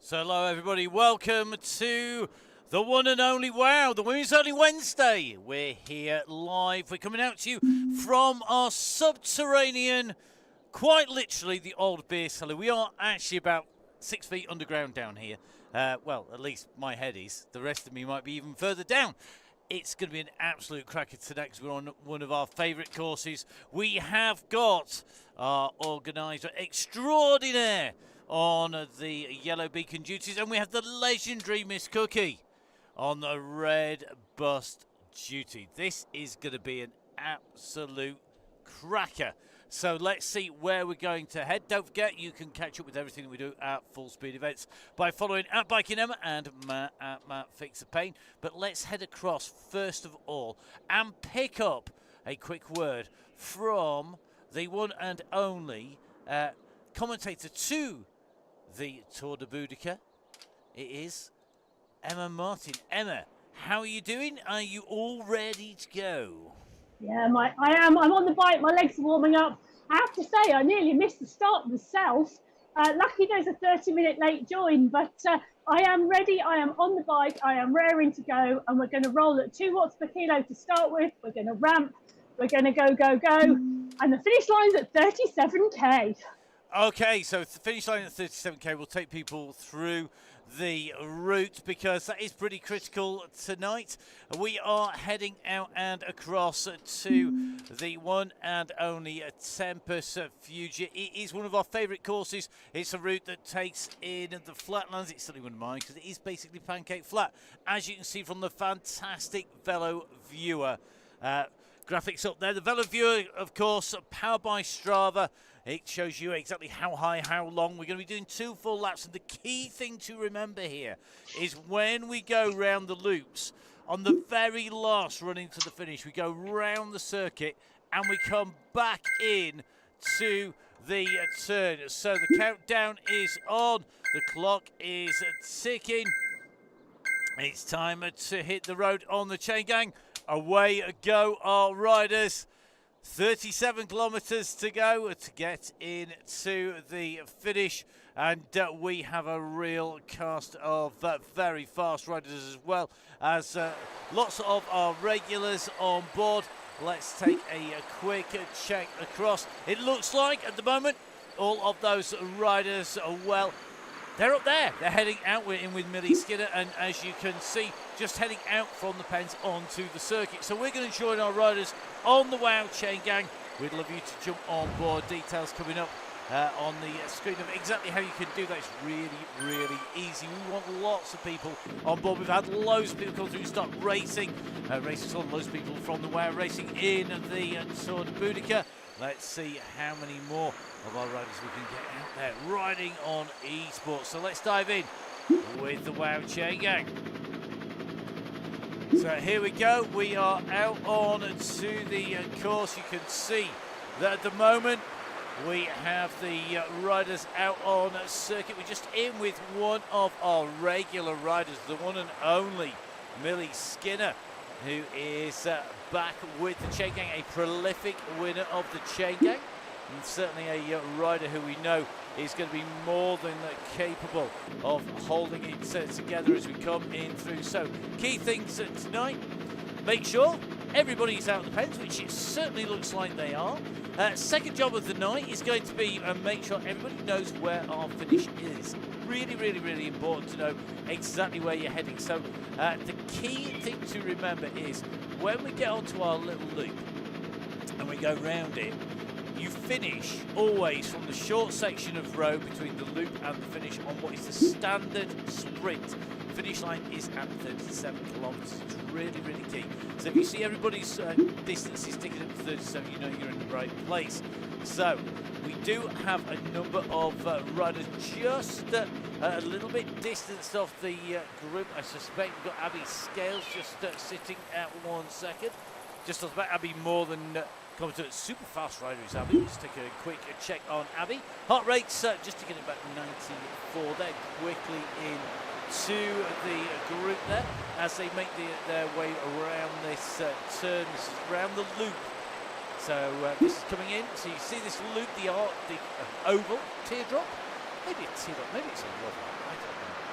So hello everybody, welcome to the one and only WOW, the Women's Only Wednesday. We're here live, we're coming out to you from our subterranean, quite literally the old beer cellar. We are actually about 6 feet underground down here. Well, at least my head is, the rest of me might be even further down. It's going to be an absolute cracker today because we're on one of our favourite courses. We have got our organiser extraordinaire on the yellow beacon duties, and we have the legendary Miss Cookie on the red bust duty. This is going to be an absolute cracker. So let's see where we're going to head. Don't forget, you can catch up with everything that we do at Full Speed Events by following at Biking Emma and Matt at Matt Fix the Pain. But let's head across first of all and pick up a quick word from the one and only commentator to the Tour de Boudica. It is Emma Martin. Emma, how are you doing? Are you all ready to go? Yeah, I am. I'm on the bike. My legs are warming up. I have to say, I nearly missed the start myself. Lucky there's a 30-minute late join, but I am ready. I am on the bike. I am raring to go, and we're going to roll at 2 watts per kilo to start with. We're going to ramp. We're going to go, and the finish line's at 37k. Okay, so the finish line at 37k will take people through the route because that is pretty critical tonight. We are heading out and across to the one and only Tempus Fugit. It is one of our favourite courses. It's a route that takes in the flatlands. It's certainly one of mine because it is basically pancake flat, as you can see from the fantastic Velo Viewer graphics up there. The Velo Viewer, of course, powered by Strava. It shows you exactly how high, how long. We're going to be doing 2 full laps. And the key thing to remember here is when we go round the loops, on the very last run into the finish, we go round the circuit and we come back in to the turn. So the countdown is on. The clock is ticking. It's time to hit the road on the Chainagng. Away go our riders. 37 kilometres to go to get into the finish, and we have a real cast of very fast riders as well as lots of our regulars on board. Let's take a quick check across. It looks like at the moment all of those riders are well. They're up there. They're heading out. We're in with Millie Skinner, and as you can see, just heading out from the pens onto the circuit. So we're going to join our riders on the WOW Chainagng. We'd love you to jump on board. Details coming up on the screen of exactly how you can do that. It's really, really easy. We want lots of people on board. We've had loads of people come through and start racing. Racing on loads of people from the WOW racing in the Tour de Boudica. Let's see how many more of our riders we can get out there riding on esports. So let's dive in with the WOW Chainagng. So here we go. We are out on to the course. You can see that at the moment we have the riders out on circuit. We're just in with one of our regular riders, the one and only Millie Skinner, who is back with the Chainagng, a prolific winner of the Chainagng, and certainly a rider who we know is going to be more than capable of holding it together as we come in through. So key things tonight, make sure everybody's out of the pens, which it certainly looks like they are. Second job of the night is going to be make sure everybody knows where our finish is. Really, really, really important to know exactly where you're heading. So the key thing to remember is when we get onto our little loop and we go round it, you finish always from the short section of road between the loop and the finish on what is the standard sprint. The finish line is at 37 kilometres. It's really, really key. So if you see everybody's distances ticking up to 37, you know you're in the right place. So we do have a number of riders just a little bit distanced off the group. I suspect we've got Abby Scales just sitting at 1 second. Just off the back, Abby more than commentator, super fast rider is Abby. Let's take a quick check on Abby. Heart rate's just ticking about 94 there, quickly in to the group there as they make their way around this turn. This is around the loop. So this is coming in. So you see this loop, the oval teardrop. Maybe a teardrop. Maybe it's a love. I don't know.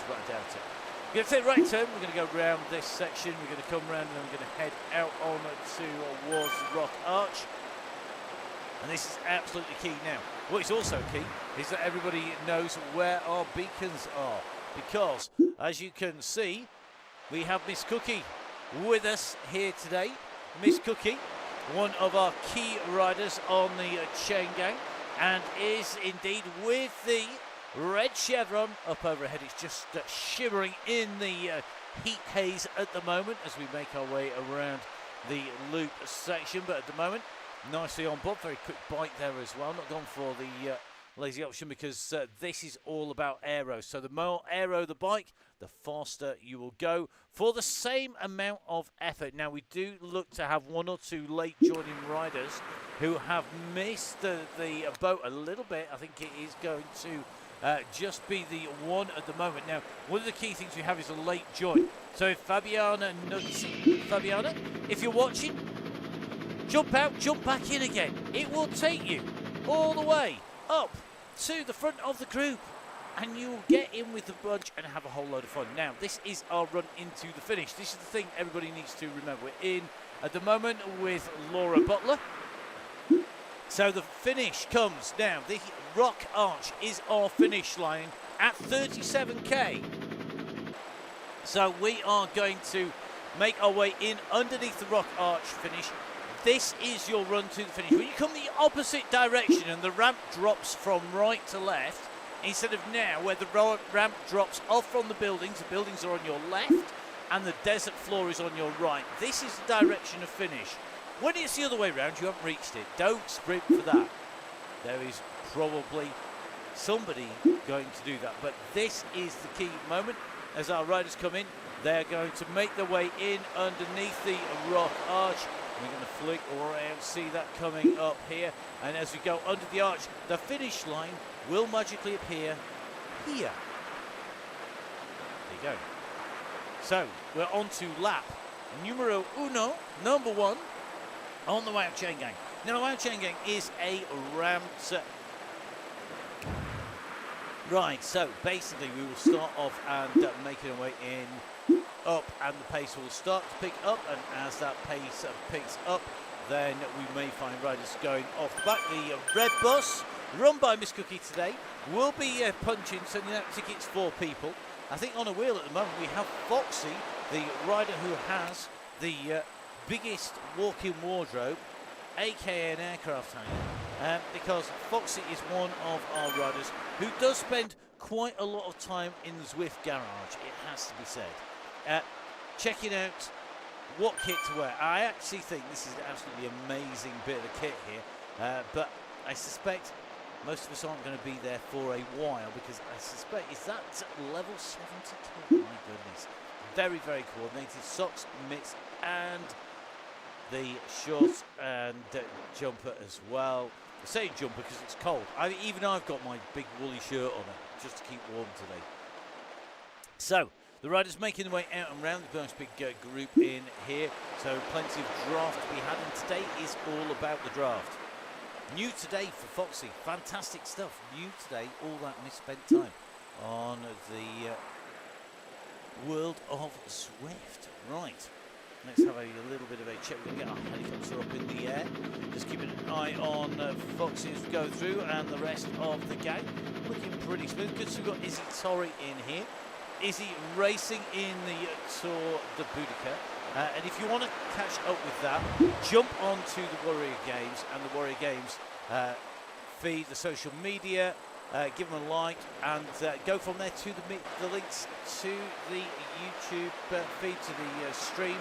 but I doubt it. We're going to take a right turn. We're going to go round this section. We're going to come round and then we're going to head out on towards the Rock Arch. And this is absolutely key now. What is also key is that everybody knows where our beacons are. Because, as you can see, we have Miss Cookie with us here today. Miss Cookie, one of our key riders on the Chainagng, and is indeed with the red chevron up overhead. It's just shimmering in the heat haze at the moment as we make our way around the loop section. But at the moment, nicely on board. Very quick bike there as well. Not gone for the lazy option because this is all about aero. So the more aero the bike, the faster you will go for the same amount of effort. Now, we do look to have one or two late joining riders who have missed the boat a little bit. I think it is going to just be the one at the moment. Now, one of the key things we have is a late join. So if Fabiana, if you're watching, jump out, jump back in again. It will take you all the way up to the front of the group and you'll get in with the bunch and have a whole load of fun. Now, this is our run into the finish. This is the thing everybody needs to remember. We're in at the moment with Laura Butler. So the finish comes now. The Rock Arch is our finish line at 37k. So we are going to make our way in underneath the Rock Arch finish. This is your run to the finish. When you come the opposite direction and the ramp drops from right to left, instead of now where the ramp drops off from the buildings are on your left and the desert floor is on your right. This is the direction of finish. When it's the other way around, you haven't reached it. Don't sprint for that. There is probably somebody going to do that. But this is the key moment. As our riders come in, they're going to make their way in underneath the Rock Arch. We're going to flick around, see that coming up here. And as we go under the arch, the finish line will magically appear here. There you go. So, we're on to lap numero uno, number one, on the way of Chainagng. Now, the way of Chainagng is a ramped. Right, so basically we will start off and making our way in up, and the pace will start to pick up, and as that pace picks up, then we may find riders going off the back. The red bus, run by Miss Cookie today, will be punching, sending out tickets for people. I think on a wheel at the moment we have Foxy, the rider who has the biggest walk-in wardrobe, aka an aircraft hangar, because Foxy is one of our riders who does spend quite a lot of time in the Zwift garage, it has to be said, checking out what kit to wear. I actually think this is an absolutely amazing bit of kit here, but I suspect most of us aren't going to be there for a while, because I suspect, is that level 72? My goodness. Very, very coordinated. Socks, mitts, and the shorts and jumper as well. I say jumper because it's cold. Even I've got my big woolly shirt on it just to keep warm today. So, the riders making their way out and round. There's a big group in here. So, plenty of draft to be had. And today is all about the draft. New today for Foxy. Fantastic stuff. New today, all that misspent time on the world of Zwift. Right. Let's have a little bit of a check. We're going to get our helicopter up in the air. Just keeping an eye on Foxy as we go through, and the rest of the gang. Looking pretty smooth. Good, so we've got Izzy Torrey in here. Izzy racing in the Tour de Boudica. And if you want to catch up with that, jump onto the Warrior Games and the Warrior Games feed, the social media, give them a like, and go from there to the links to the YouTube feed, to the stream.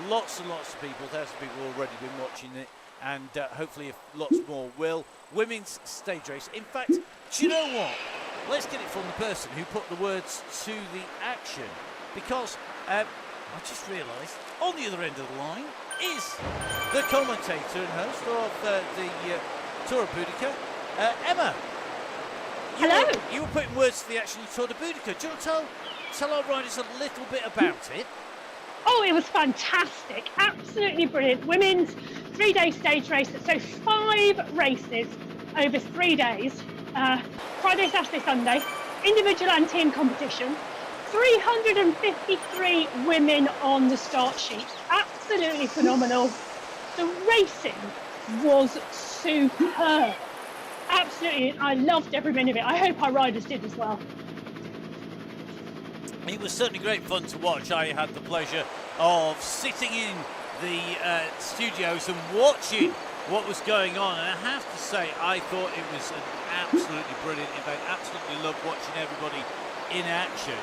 Lots and lots of people, thousands of people have already been watching it, and hopefully lots more will. Women's stage race. In fact, do you know what? Let's get it from the person who put the words to the action, because I just realised on the other end of the line is the commentator and host of the Tour of Boudica, Emma. Hello. You were putting words to the action of Tour de Boudica. Do you want to tell our riders a little bit about it? Oh, it was fantastic. Absolutely brilliant. Women's 3-day stage race. So 5 races over 3 days. Friday, Saturday, Sunday. Individual and team competition. 353 women on the start sheet. Absolutely phenomenal. The racing was superb. Absolutely, I loved every minute of it. I hope our riders did as well. It was certainly great fun to watch. I had the pleasure of sitting in the studios and watching what was going on, and I have to say I thought it was an absolutely brilliant event. Absolutely loved watching everybody in action,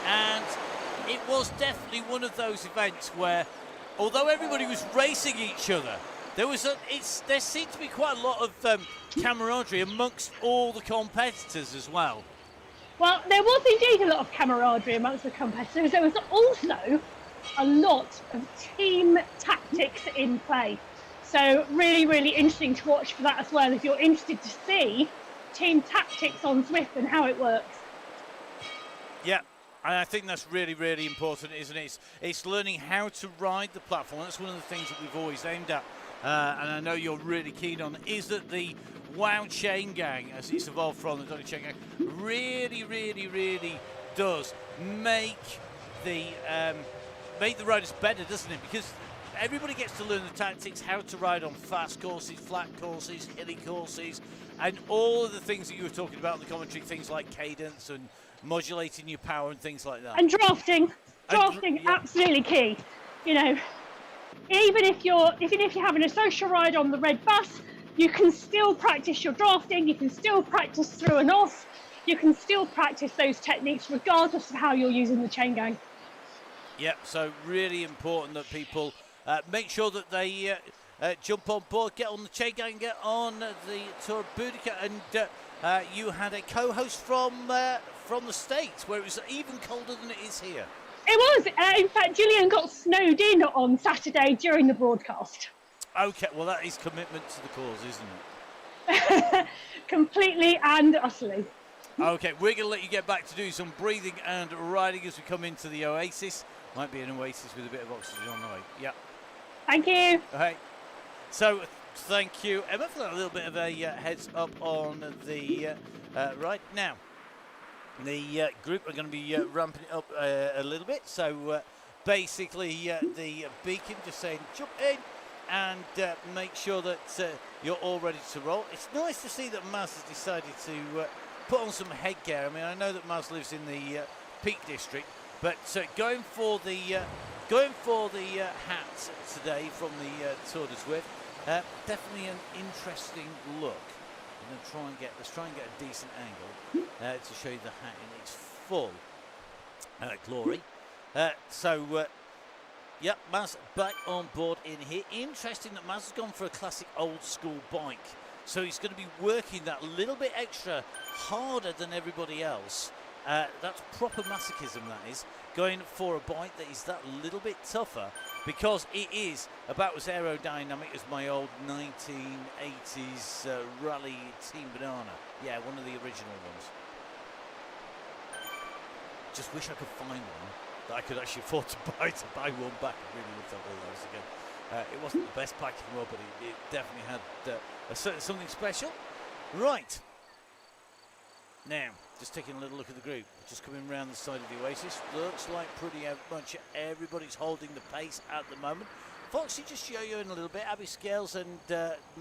and it was definitely one of those events where, although everybody was racing each other, there seemed to be quite a lot of camaraderie amongst all the competitors as well. Well, there was indeed a lot of camaraderie amongst the competitors. There was also a lot of team tactics in play. So really, really interesting to watch for that as well, if you're interested to see team tactics on Zwift and how it works. Yeah, and I think that's really, really important, isn't it? It's learning how to ride the platform. That's one of the things that we've always aimed at, and I know you're really keen on, is that the Chainagng, as it's evolved from the Donny Chaingang, really, really, really does make the riders better, doesn't it? Because everybody gets to learn the tactics, how to ride on fast courses, flat courses, hilly courses, and all of the things that you were talking about in the commentary, things like cadence and modulating your power and things like that. And drafting, yeah. Absolutely key. You know, even if you're having a social ride on the red bus, you can still practice your drafting, you can still practice through and off, you can still practice those techniques regardless of how you're using the Chainagng. Yep, so really important that people make sure that they jump on board, get on the Chainagng, get on the Tour of Boudica, and you had a co-host from the States, where it was even colder than it is here. It was. In fact, Gillian got snowed in on Saturday during the broadcast. Okay, well that is commitment to the cause, isn't it? Completely and utterly. Okay, we're going to let you get back to do some breathing and riding as we come into the oasis. Might be an oasis with a bit of oxygen on the way. Yeah. Thank you. Okay. So, thank you, Emma, for that little bit of a heads up on the ride. Now, the group are going to be ramping it up a little bit. So, basically, the beacon just saying jump in and make sure that you're all ready to roll. It's nice to see that Maz has decided to put on some headgear. I mean, I know that Maz lives in the Peak District, but going for the hat today from the Tour de Zwift, definitely an interesting look. Let's try and get a decent angle to show you the hat in its full glory. Yep, Maz back on board in here. Interesting that Maz has gone for a classic old school bike. So he's going to be working that little bit extra harder than everybody else. That's proper masochism, that is. Going for a bike that is that little bit tougher, because it is about as aerodynamic as my old 1980s rally Team Banana. Yeah, one of the original ones. Just wish I could find one that I could actually afford to buy one back. I really loved that all those again. It wasn't the best bike in the world, but it definitely had something special. Right. Now, just taking a little look at the group. Just coming around the side of the Oasis. Looks like pretty much everybody's holding the pace at the moment. Foxy just yo-yoing a little bit. Abby Scales and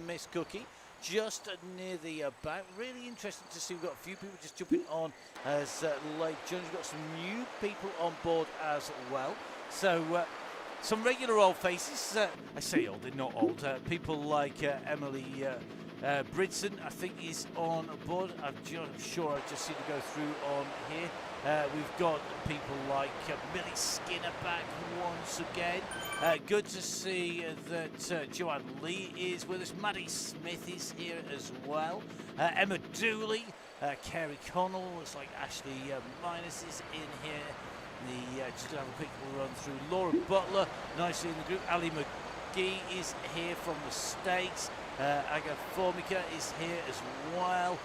Miss Cookie just near the back. Really interesting to see. We've got a few people just jumping on as late John's got some new people on board as well. So some regular old faces. I say old, they're not old. People like Emily Bridson, I think, is on board. I'm sure I've just seen her go through on here. We've got people like Millie Skinner back once again. Good to see that Joanne Lee is with us. Maddie Smith is here as well. Emma Dooley, Kerry Connell, looks like Ashley Minus is in here. Just going to have a quick run through. Laura Butler, nicely in the group. Ali McGee is here from the States. Aga Formica is here as well.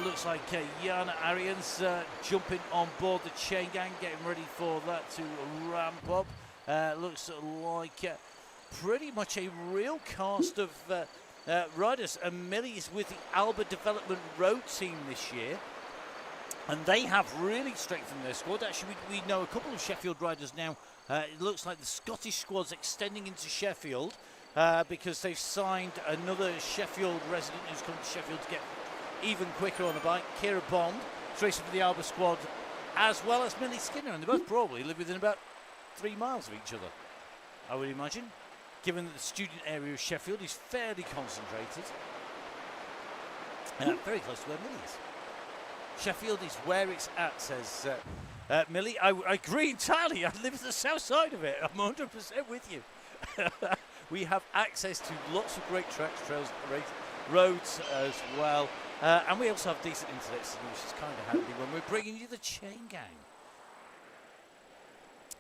Looks like Jana Arians jumping on board the Chainagng, getting ready for that to ramp up. Looks like pretty much a real cast of riders. Millie is with the Alba Development Road team this year. And they have really strengthened their squad. Actually, we know a couple of Sheffield riders now. It looks like the Scottish squad's extending into Sheffield because they've signed another Sheffield resident who's come to Sheffield to get even quicker on the bike. Kira Bond, racing for the Alba squad, as well as Millie Skinner. And they both probably live within about 3 miles of each other, I would imagine, given that the student area of Sheffield is fairly concentrated. Very close to where Millie is. Sheffield is where it's at, says Millie. I agree entirely. I live at the south side of it. I'm 100% with you. We have access to lots of great tracks, trails, roads as well. And we also have decent internet signal, which is kind of handy when we're bringing you the Chainagng.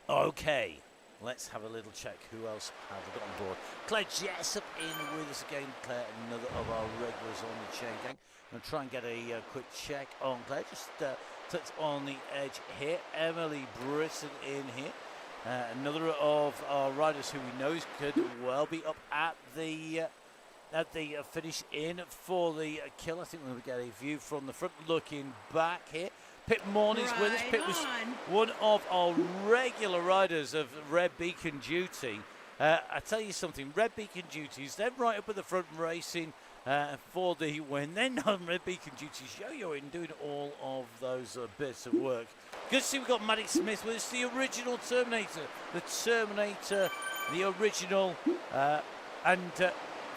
Okay, let's have a little check. Who else have we got on board? Claire Jessup in with us again. Claire, another of our regulars on the Chainagng. I'm going to try and get a quick check on Claire. Just touch on the edge here. Emily Britton in here. Another of our riders who we know could well be up at the finish in for the kill. I think we're going to get a view from the front looking back here. Pip Morning's with us. Pip was one of our regular riders of Red Beacon Duty. I tell you something, Red Beacon Duties, they're right up at the front racing for the win. Then on Red Beacon Duties, yo-yo in doing all of those bits of work. Good to see we've got Maddie Smith with us, the original Terminator. The original, and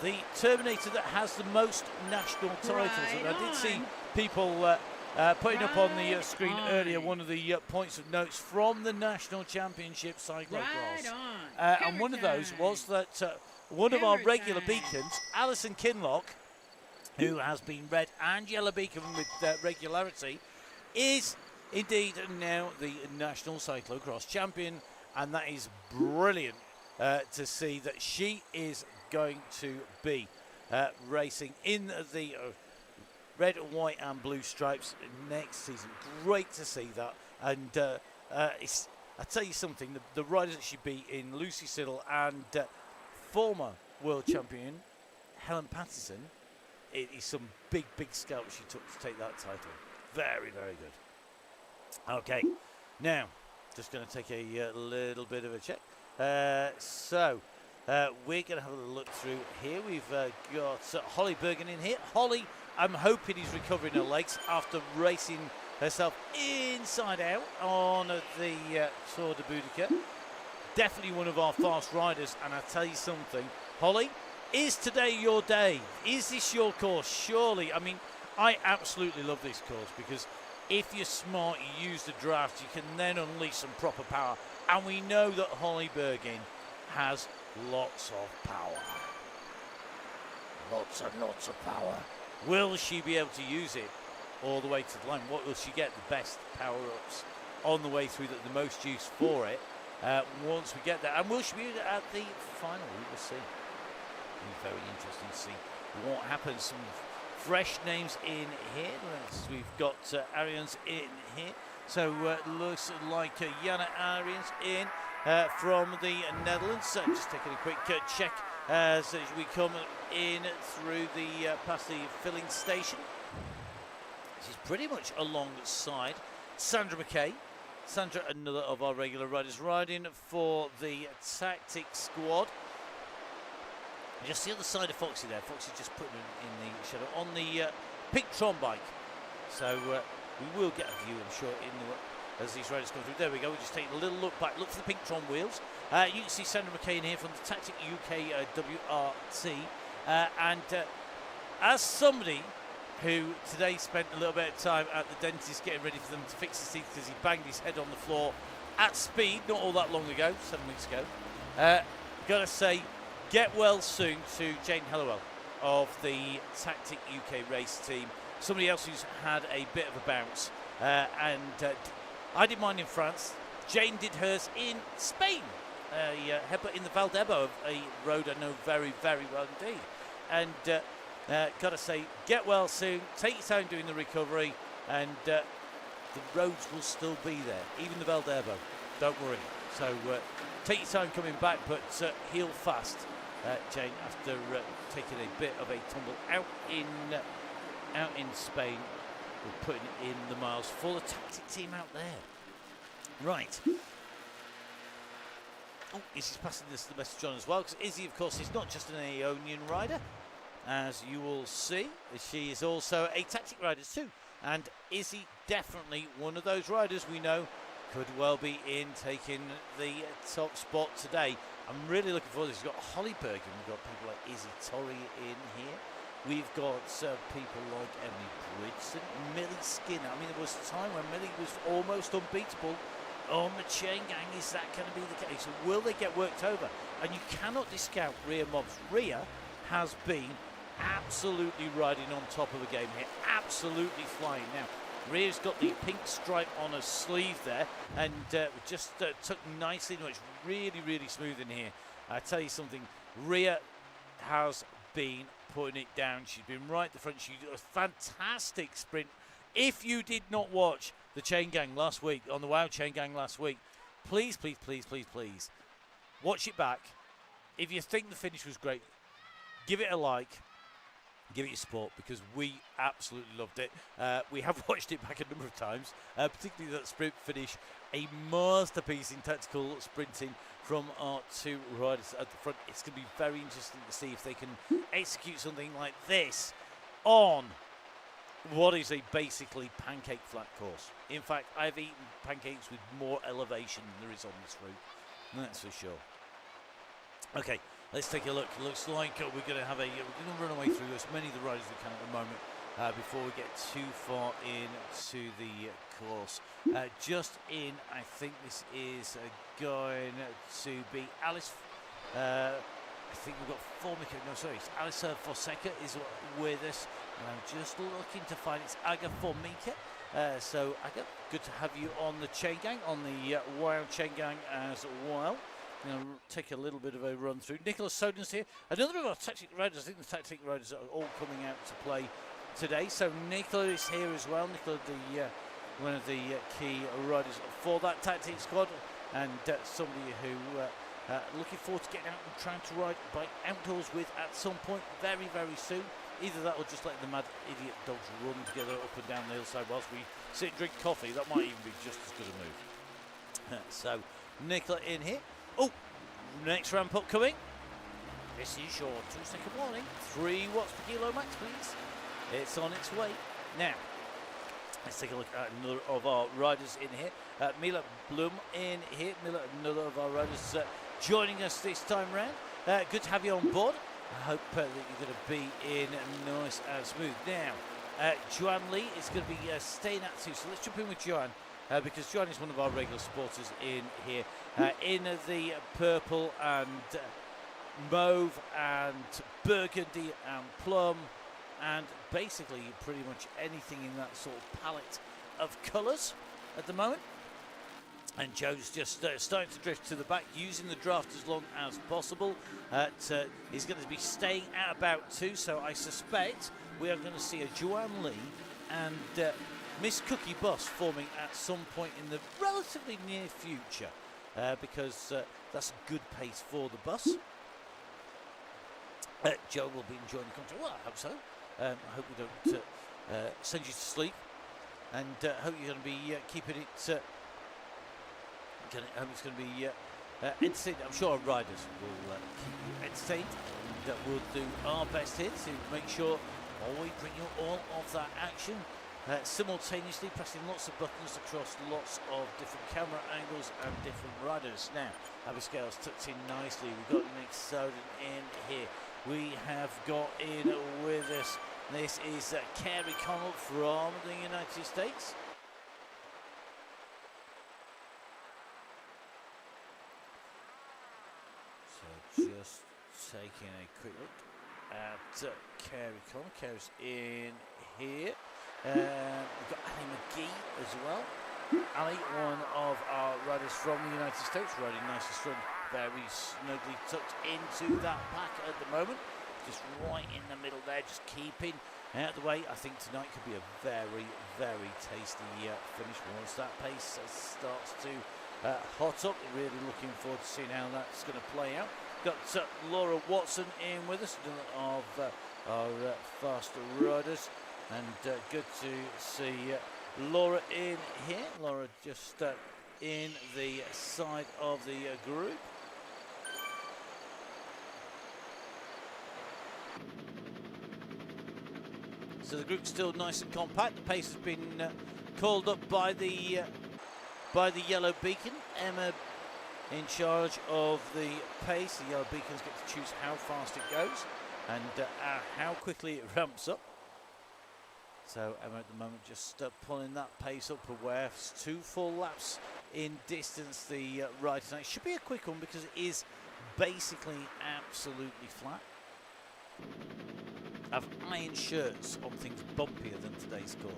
the Terminator that has the most national titles. And I did see people putting up on the screen earlier one of the points of notes from the National Championship Cyclocross. And one of those was that one of our regular beacons, Alison Kinlock, who has been red and yellow beacon with regularity, is indeed now the National Cyclocross Champion. And that is brilliant to see that she is going to be racing in the red, white and blue stripes next season. Great to see that. And I tell you something, the riders that she beat in Lucy Siddle and former world champion Helen Patterson, it is some big scalps she took to take that title. Very, very good. Okay, now just going to take a little bit of a check. So we're going to have a look through here. We've got Holly Bergen in here. Holly, I'm hoping he's recovering her legs after racing herself inside out on the Tour de Boudica. Definitely one of our fast riders, and I tell you something, Holly, is today your day? Is this your course? Surely. I mean, I absolutely love this course because if you're smart, you use the draft, you can then unleash some proper power. And we know that Holly Bergen has lots of power. Lots and lots of power. Will she be able to use it all the way to the line? What will she get the best power-ups on the way through, the most use for it once we get there? And will she be at the final? We will see. It'll be very interesting to see what happens. Some fresh names in here. We've got Arians in here. So looks like Jana Arians in from the Netherlands. Just taking a quick check as we come in through the past the filling station. She's pretty much alongside Sandra McKay. Sandra, another of our regular riders, riding for the Tactic squad. Just the other side of Foxy there. Foxy just putting in the shadow on the pink Tron bike. So we will get a view, I'm sure, as these riders come through. There we go. We're just taking a little look back. Look for the pink Tron wheels. You can see Sandra McKay here from the Tactic UK WRT. And as somebody who today spent a little bit of time at the dentist getting ready for them to fix his teeth because he banged his head on the floor at speed not all that long ago, 7 weeks ago. Gotta say, get well soon to Jane Hellowell of the Tactic UK race team. Somebody else who's had a bit of a bounce. And I did mine in France. Jane did hers in Spain. In the Valdebo, a road I know very, very well indeed. And gotta say, get well soon. Take your time doing the recovery, and the roads will still be there, even the Valdebo. Don't worry. So take your time coming back, but heal fast, Jane, after taking a bit of a tumble out in Spain. we're putting in the miles for the tactic team out there. Right. Oh, Izzy's passing this the message on as well, because Izzy, of course, is not just an Aeonian rider. As you will see, she is also a tactic rider too. And Izzy, definitely one of those riders we know could well be in taking the top spot today. I'm really looking forward to this. We've got Holly Bergen, we've got people like Izzy Torrey in here. We've got people like Emily Bridgeton, Millie Skinner. I mean, there was a time when Millie was almost unbeatable on the Chainagng. Is that going to be the case? Will they get worked over? And you cannot discount Rhea Mobbs. Rhea has been absolutely riding on top of the game here, absolutely flying. Now, Rhea's got the pink stripe on her sleeve there, and just took nicely. No, it's really, really smooth in here. I tell you something, Rhea has been putting it down. She's been right at the front. She did a fantastic sprint. If you did not watch the Chainagng last week, on the Wow Chainagng last week, please, please, please, please, please, watch it back. If you think the finish was great, give it a like. Give it your support, because we absolutely loved it. We have watched it back a number of times, particularly that sprint finish, a masterpiece in tactical sprinting from our two riders at the front. It's going to be very interesting to see if they can execute something like this on what is a basically pancake flat course. In fact, I've eaten pancakes with more elevation than there is on this route, that's for sure. Okay. Let's take a look. Looks like we're going to run away through as many of the riders we can at the moment before we get too far into the course. Just in, I think this is going to be Alice. I think we've got Formica. No, sorry, it's Alice Fonseca is with us, and I'm just looking to find it's Aga Formica. So Aga, good to have you on the Chainagng, on the Wild Chainagng as well. Going to take a little bit of a run through. Nicholas Soden's here. Another of our tactic riders. I think the tactic riders are all coming out to play today. So Nicola is here as well. Nicola, one of the key riders for that tactic squad, and somebody who looking forward to getting out and trying to ride bike outdoors with at some point very, very soon. Either that or just let the mad idiot dogs run together up and down the hillside whilst we sit and drink coffee. That might even be just as good a move. So Nicola in here. Oh, next ramp up coming. This is your 2-second warning. 3 watts per kilo max, please. It's on its way. Now, let's take a look at another of our riders in here. Mila Blum in here. Mila, another of our riders joining us this time round. Good to have you on board. I hope that you're going to be in nice and smooth. Now, Joanne Lee is going to be staying at 2. So let's jump in with Joanne. Because Joanne is one of our regular supporters in here, in the purple and mauve and burgundy and plum, and basically pretty much anything in that sort of palette of colours at the moment. And Joe's just starting to drift to the back, using the draft as long as possible. He's going to be staying at about 2, so I suspect we are going to see a Joanne Lee and Miss Cookie bus forming at some point in the relatively near future, because that's a good pace for the bus. Joe will be enjoying the country. Well, I hope so. I hope we don't send you to sleep, and hope you're going to be keeping it. Hope it's going to be entertaining. I'm sure our riders will keep you entertained. That we'll do our best here to make sure we bring you all of that action. Simultaneously pressing lots of buttons across lots of different camera angles and different riders. Now, Abigail's tucked in nicely. We've got Nick Soden in here. We have got in with us. This is Carey Connell from the United States. So just taking a quick look at Carey Connell. Carey's in here. We've got Ali McGee as well. Ali, one of our riders from the United States, riding nice and strong, very snugly tucked into that pack at the moment. Just right in the middle there, just keeping out of the way. I think tonight could be a very, very tasty finish once that pace starts to hot up. Really looking forward to seeing how that's going to play out. Got Laura Watson in with us, one of our fast riders. And good to see Laura in here. Laura just in the side of the group. So the group's still nice and compact. The pace has been called up by the yellow beacon. Emma in charge of the pace. The yellow beacons get to choose how fast it goes and how quickly it ramps up. So Emma at the moment just pulling that pace up, aware. 2 full laps in distance the ride tonight. It should be a quick one because it is basically absolutely flat. I've ironed shirts on things bumpier than today's course.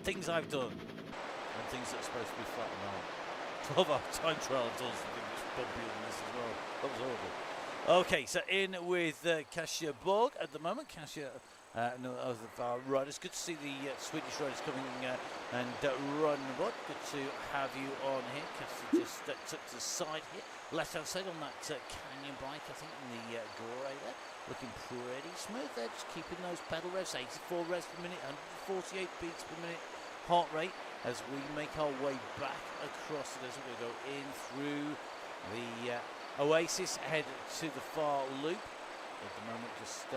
Things I've done on things that are supposed to be flat and all. 12-hour time trial I've done something that's bumpier than this as well. That was horrible. Okay, so in with Kasia Borg at the moment. Kasia, no other of our riders. Good to see the Swedish riders coming and running aboard. Good to have you on here. Kasia just took to the side here. Left-hand side on that Canyon bike, I think, in the grey there. Looking pretty smooth there, just keeping those pedal revs, 84 revs per minute, 148 beats per minute heart rate as we make our way back across the desert. We'll go in through the Oasis, head to the far loop. At the moment, just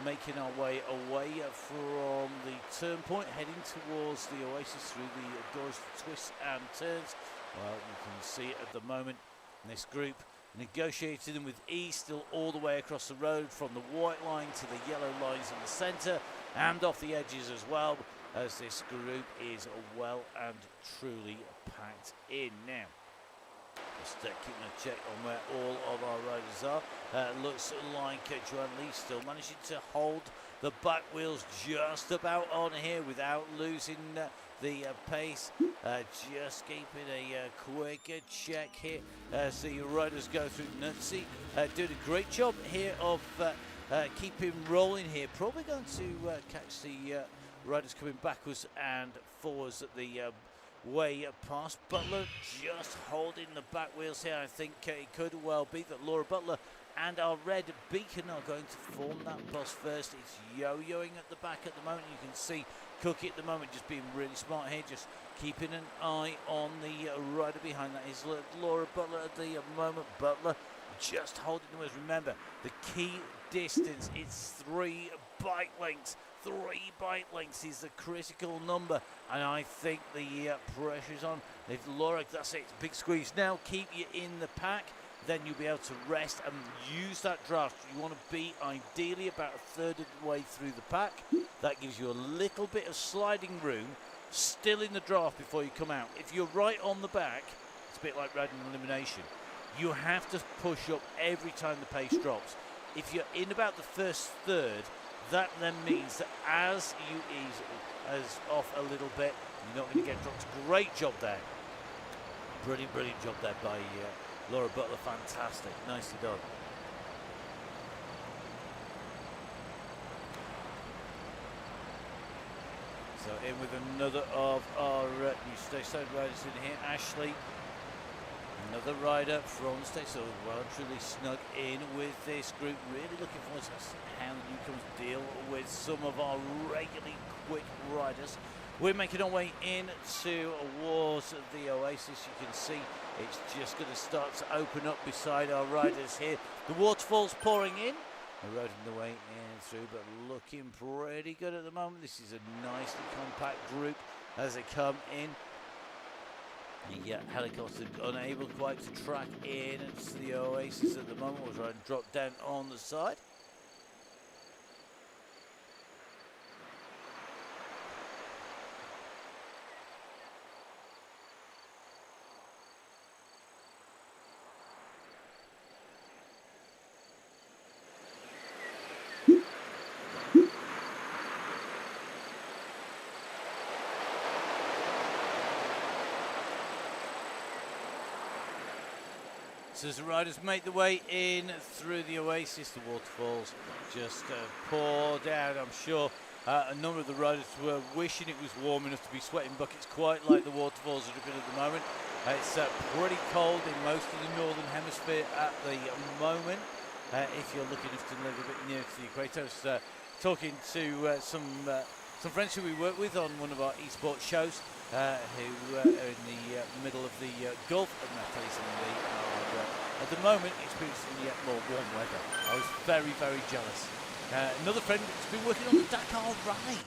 making our way away from the turn point, heading towards the Oasis through the doors, twists and turns. Well, you can see at the moment, this group negotiating them with ease, still all the way across the road from the white line to the yellow lines in the centre and off the edges as well, as this group is well and truly packed in now. Just keeping a check on where all of our riders are. Looks like Joanne Lee still managing to hold the back wheels just about on here without losing the pace. Just keeping a quick check here as the riders go through. Nutsy doing a great job here of keeping rolling here. Probably going to catch the riders coming backwards and forwards at the way past. Butler just holding the back wheels here. I think it could well be that Laura Butler and our red beacon are going to form that bus first. It's yo-yoing at the back at the moment. You can see Cookie at the moment just being really smart here, just keeping an eye on the rider behind that is Laura Butler at the moment. Butler just holding the wheels. Remember, the key distance, it's 3 bike lengths. 3 bike lengths is the critical number, and I think the pressure's on. If Laura, that's it, big squeeze. Now keep you in the pack, then you'll be able to rest and use that draft. You want to be ideally about 1/3 of the way through the pack. That gives you a little bit of sliding room, still in the draft before you come out. If you're right on the back, it's a bit like riding an elimination. You have to push up every time the pace drops. If you're in about the first third, that then means that as you ease off a little bit, you're not going to get dropped. Great job there. Brilliant job there by Laura Butler. Fantastic. Nicely done. So in with another of our new Stay riders in here. Ashley, another rider from the States, so well and truly snug in with this group. Really looking forward to how the newcomers deal with some of our regularly quick riders. We're making our way in towards the Oasis. You can see it's just going to start to open up beside our riders here. The waterfall's pouring in, eroding the way in through, but looking pretty good at the moment. This is a nicely compact group as they come in. The helicopter unable quite to track in to the Oasis at the moment. We're trying to drop down on the side. So as the riders make the way in through the Oasis, the waterfalls just pour down. I'm sure a number of the riders were wishing it was warm enough to be sweating buckets, quite like the waterfalls are dripping at the moment. It's pretty cold in most of the northern hemisphere at the moment. If you're looking to live a bit near to the equator, it's talking to some friends who we work with on one of our esports shows who are in the middle of the Gulf, and I tell you something, they are at the moment experiencing more warm weather. I was very, very jealous. Another friend has been working on the Dakar Rally.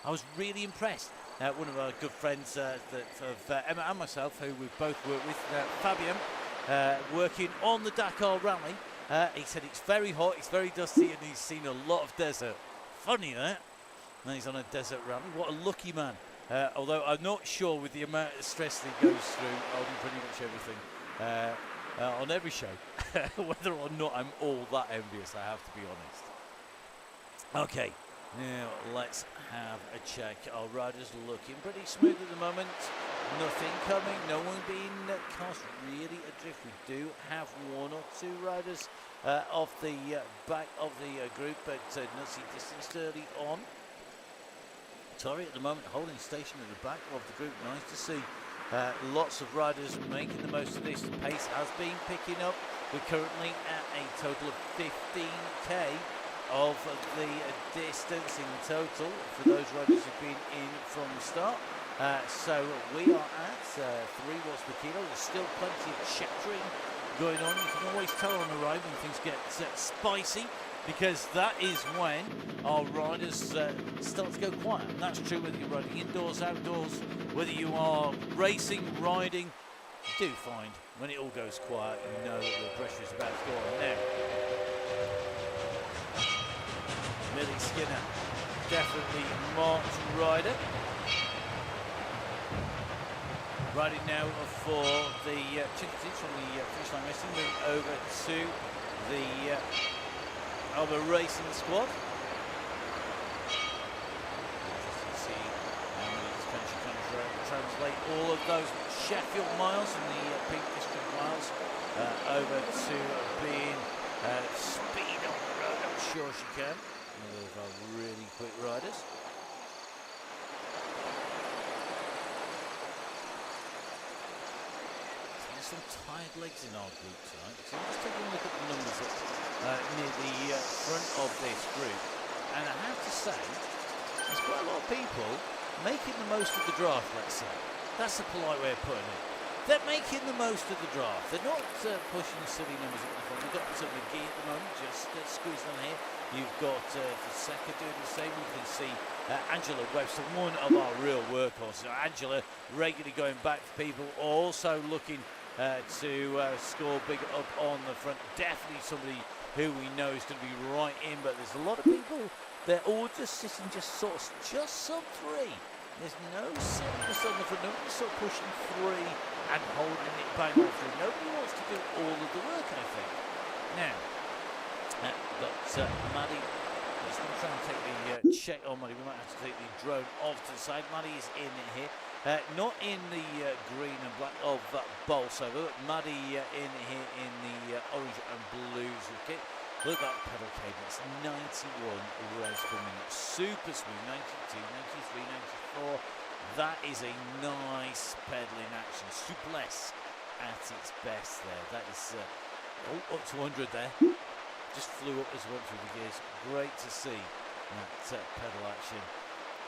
I was really impressed. One of our good friends of Emma and myself, who we both work with, Fabian, working on the Dakar Rally. He said it's very hot, it's very dusty, and he's seen a lot of desert. Funny that. And he's on a desert rally. What a lucky man. Although I'm not sure with the amount of stress that he goes through on pretty much everything, on every show, whether or not I'm all that envious, I have to be honest. Okay, now let's have a check. Our riders looking pretty smooth at the moment. Nothing coming, no one being cast really adrift. We do have one or two riders off the back of the group, but Nutsy distanced early on. Tori at the moment holding station at the back of the group. Nice to see. Lots of riders making the most of this. The pace has been picking up. We're currently at a total of 15k of the distance in total for those riders who've been in from the start. So we are at 3 watts per kilo. There's still plenty of chattering going on. You can always tell on the ride when things get spicy, because that is when our riders start to go quiet. And that's true whether you're riding indoors, outdoors, whether you are racing, riding. You do find when it all goes quiet, you know that the pressure is about to go on. Now, Millie Skinner, definitely marked rider. Riding now for the tickets from the finish line racing, moving over to the other racing squad. Interesting to see how many country can translate all of those Sheffield miles and the Peak District miles over to being speed on the road. I'm sure she can. One of our really quick riders. Some tired legs in our group tonight. So let's take a look at the numbers up near the front of this group. And I have to say, there's quite a lot of people making the most of the draft, let's say. That's a polite way of putting it. They're making the most of the draft. They're not pushing silly numbers at the front. We've got McGee at the moment, just squeezing on here. You've got Fonseca doing the same. You can see Angela Webster, one of our real workhorses. Angela regularly going back for people, also looking to score big up on the front. Definitely somebody who we know is going to be right in, but there's a lot of people, they're all just sitting just sub 3. There's no seriousness on the front. Nobody's sort of pushing 3 and holding it bang on through. Nobody wants to do all of the work, I think. Now, we've got Maddie. Just going to try and take the check on Maddie. We might have to take the drone off to the side. Maddie is in here. Not in the green and black of Bolsover, but Maddie in here in the orange and blues kit. Look at that pedal cadence, 91 revs per minute. Super smooth, 92, 93, 94. That is a nice pedaling action. Souplesse at its best there. That is up to 100 there. Just flew up as well through the gears. Great to see that pedal action.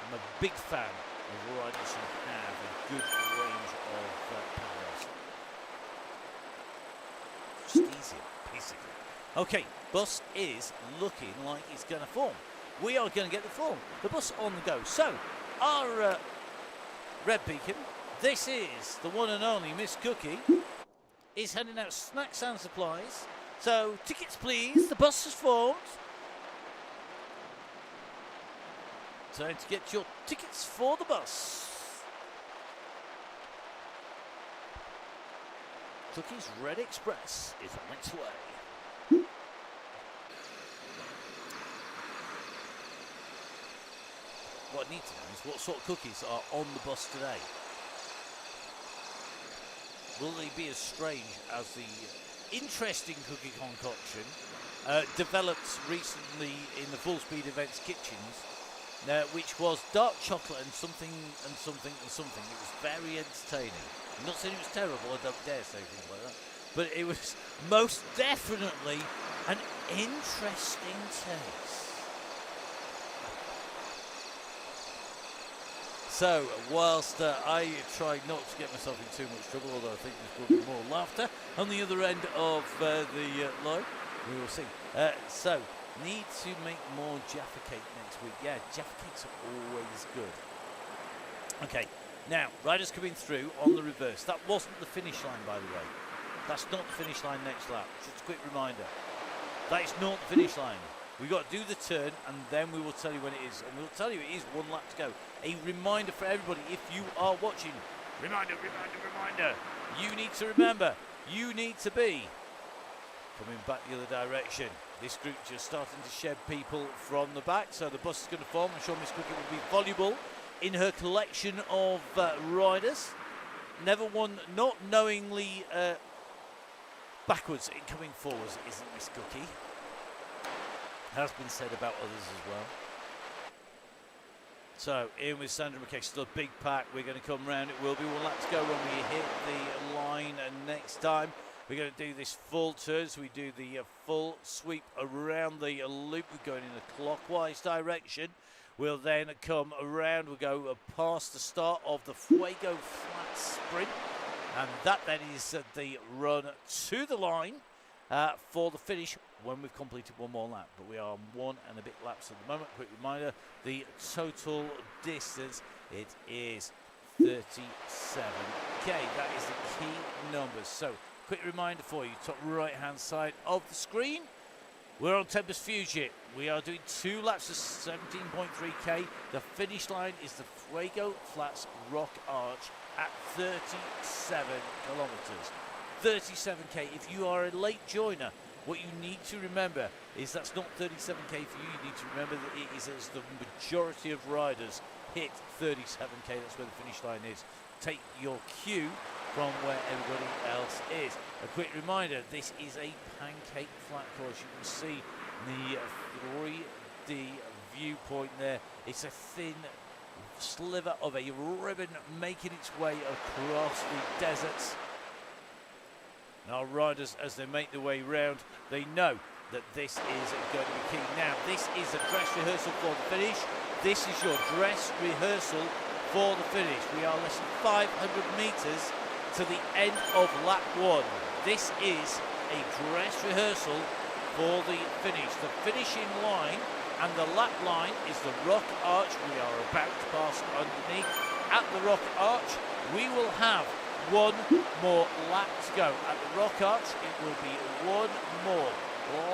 I'm a big fan of riders who have a good range of pedals. Just easier, basically. Okay, bus is looking like it's going to form. We are going to get the form. The bus on the go. So, our red beacon, this is the one and only Miss Cookie, is handing out snacks and supplies. So, tickets please, the bus has formed. Time to get your tickets for the bus. Cookie's Red Express is on its way. What I need to know is what sort of cookies are on the bus today. Will they be as strange as the interesting cookie concoction developed recently in the Full Speed Events kitchens, which was dark chocolate and something and something and something. It was very entertaining. I'm not saying it was terrible, I don't dare say things like that, but it was most definitely an interesting taste. So, whilst I try not to get myself in too much trouble, although I think there's probably more laughter on the other end of the line, we will see. So, need to make more Jaffa cake next week. Yeah, Jaffa cakes are always good. Okay, now, riders coming through on the reverse. That wasn't the finish line, by the way. That's not the finish line next lap. Just a quick reminder. That is not the finish line. We've got to do the turn, and then we will tell you when it is. And we'll tell you it is 1 lap to go. A reminder for everybody, if you are watching. Reminder. You need to remember. You need to be coming back the other direction. This group just starting to shed people from the back, so the bus is going to form. I'm sure Miss Cookie will be voluble in her collection of riders. Never one not knowingly backwards in coming forwards, isn't Miss Cookie? Has been said about others as well. So in with Sandra McKay, still a big pack. We're going to come round. It will be 1 lap to go when we hit the line, and next time we're going to do this full turn. So we do the full sweep around the loop. We're going in a clockwise direction. We'll then come around. We'll go past the start of the Fuego Flat Sprint, and that then is the run to the line for the finish when we've completed 1 more lap. But we are on 1 and a bit laps at the moment. Quick reminder, the total distance, it is 37k. That is the key numbers. So quick reminder for you, top right hand side of the screen, we're on Tempest Fusion. We are doing 2 laps of 17.3k. The finish line is the Fuego Flats Rock Arch at 37 kilometers. 37k. If you are a late joiner, what you need to remember is that's not 37k for you. You need to remember that it is as the majority of riders hit 37k. That's where the finish line is. Take your cue from where everybody else is. A quick reminder, this is a pancake flat course. You can see the 3D viewpoint there. It's a thin sliver of a ribbon making its way across the deserts. Now riders, as they make their way round, they know that this is going to be key. Now this is a dress rehearsal for the finish. This is your dress rehearsal for the finish. We are less than 500 metres to the end of lap 1. This is a dress rehearsal for the finish. The finishing line and the lap line is the Rock Arch. We are about to pass underneath. At the Rock Arch, we will have 1 more lap to go. At the Rock Arch, it will be 1 more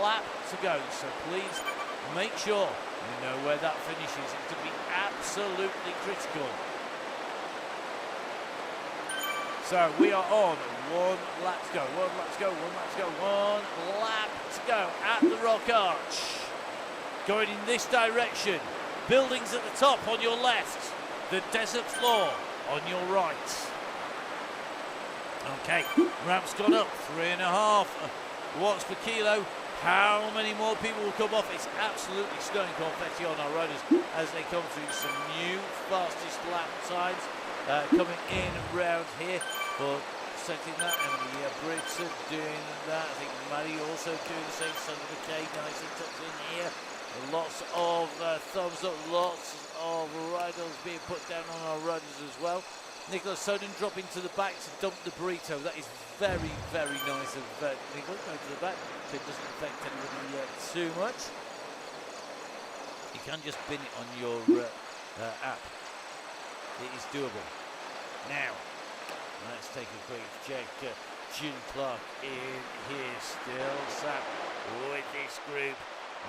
lap to go. So please make sure you know where that finish is. It's going to be absolutely critical. So we are on 1 lap to go. 1 lap to go. 1 lap to go. 1 lap to go at the Rock Arch. Going in this direction. Buildings at the top on your left. The desert floor on your right. Okay, ramp's gone up, 3.5 watts per kilo. How many more people will come off? It's absolutely snowing confetti on our riders as they come through. Some new fastest lap times coming in round here for setting that, and the Brits are doing that. I think Maddie also doing the same. Son of the K, nice and tucked in here. Lots of thumbs up, lots of riders being put down on our riders as well. Nicholas Soden dropping to the back to dump the burrito. That is very, very nice of Nicholas going to the back so it doesn't affect anybody too much. You can just bin it on your app. It is doable. Now, let's take a quick check. Julie Clark in here still sat with this group,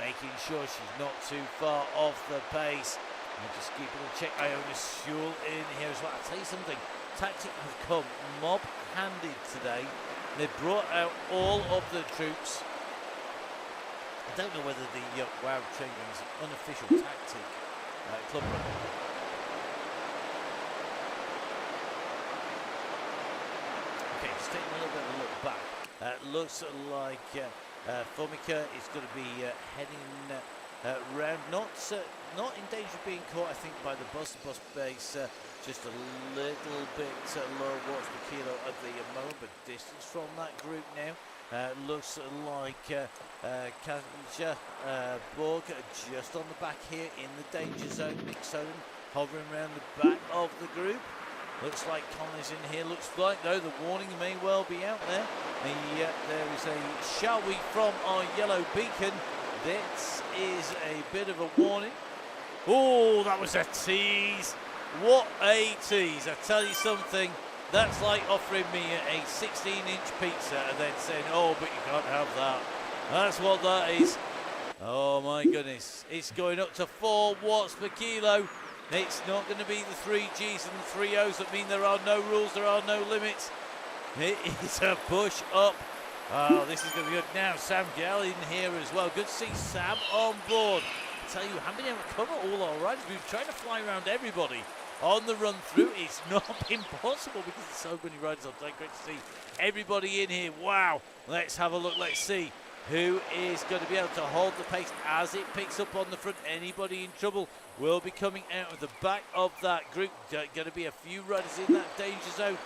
making sure she's not too far off the pace. And just keeping a check. Iona Sewell in here as well. I'll tell you something, Tactic have come mob-handed today. They've brought out all of the troops. I don't know whether the Wow Chainagng is an unofficial Tactic club run. Okay, just taking a little bit of a look back. Looks like Formica is going to be heading round, not in danger of being caught, I think, by the bus. The bus base just a little bit low watts per kilo at the moment, but distance from that group now. Looks like Kasia Borg just on the back here in the danger zone. Nick Soden hovering around the back of the group. Looks like Conley's in here. Looks like, though, the warning may well be out there. There is a shall we from our yellow beacon. This is a bit of a warning. Oh, that was a tease. What a tease. I tell you something, that's like offering me a 16-inch pizza and then saying, oh, but you can't have that. That's what that is. Oh, my goodness. It's going up to 4 watts per kilo. It's not going to be the 3 Gs and the 3 Os that mean there are no rules, there are no limits. It is a push up. Oh, this is going to be good. Now, Sam Gell in here as well. Good to see Sam on board. I tell you, we haven't been able to cover all our riders. We've tried to fly around everybody on the run through. It's not been possible because there's so many riders on deck. Great to see everybody in here. Wow. Let's have a look. Let's see who is going to be able to hold the pace as it picks up on the front. Anybody in trouble will be coming out of the back of that group. Going to be a few riders in that danger zone.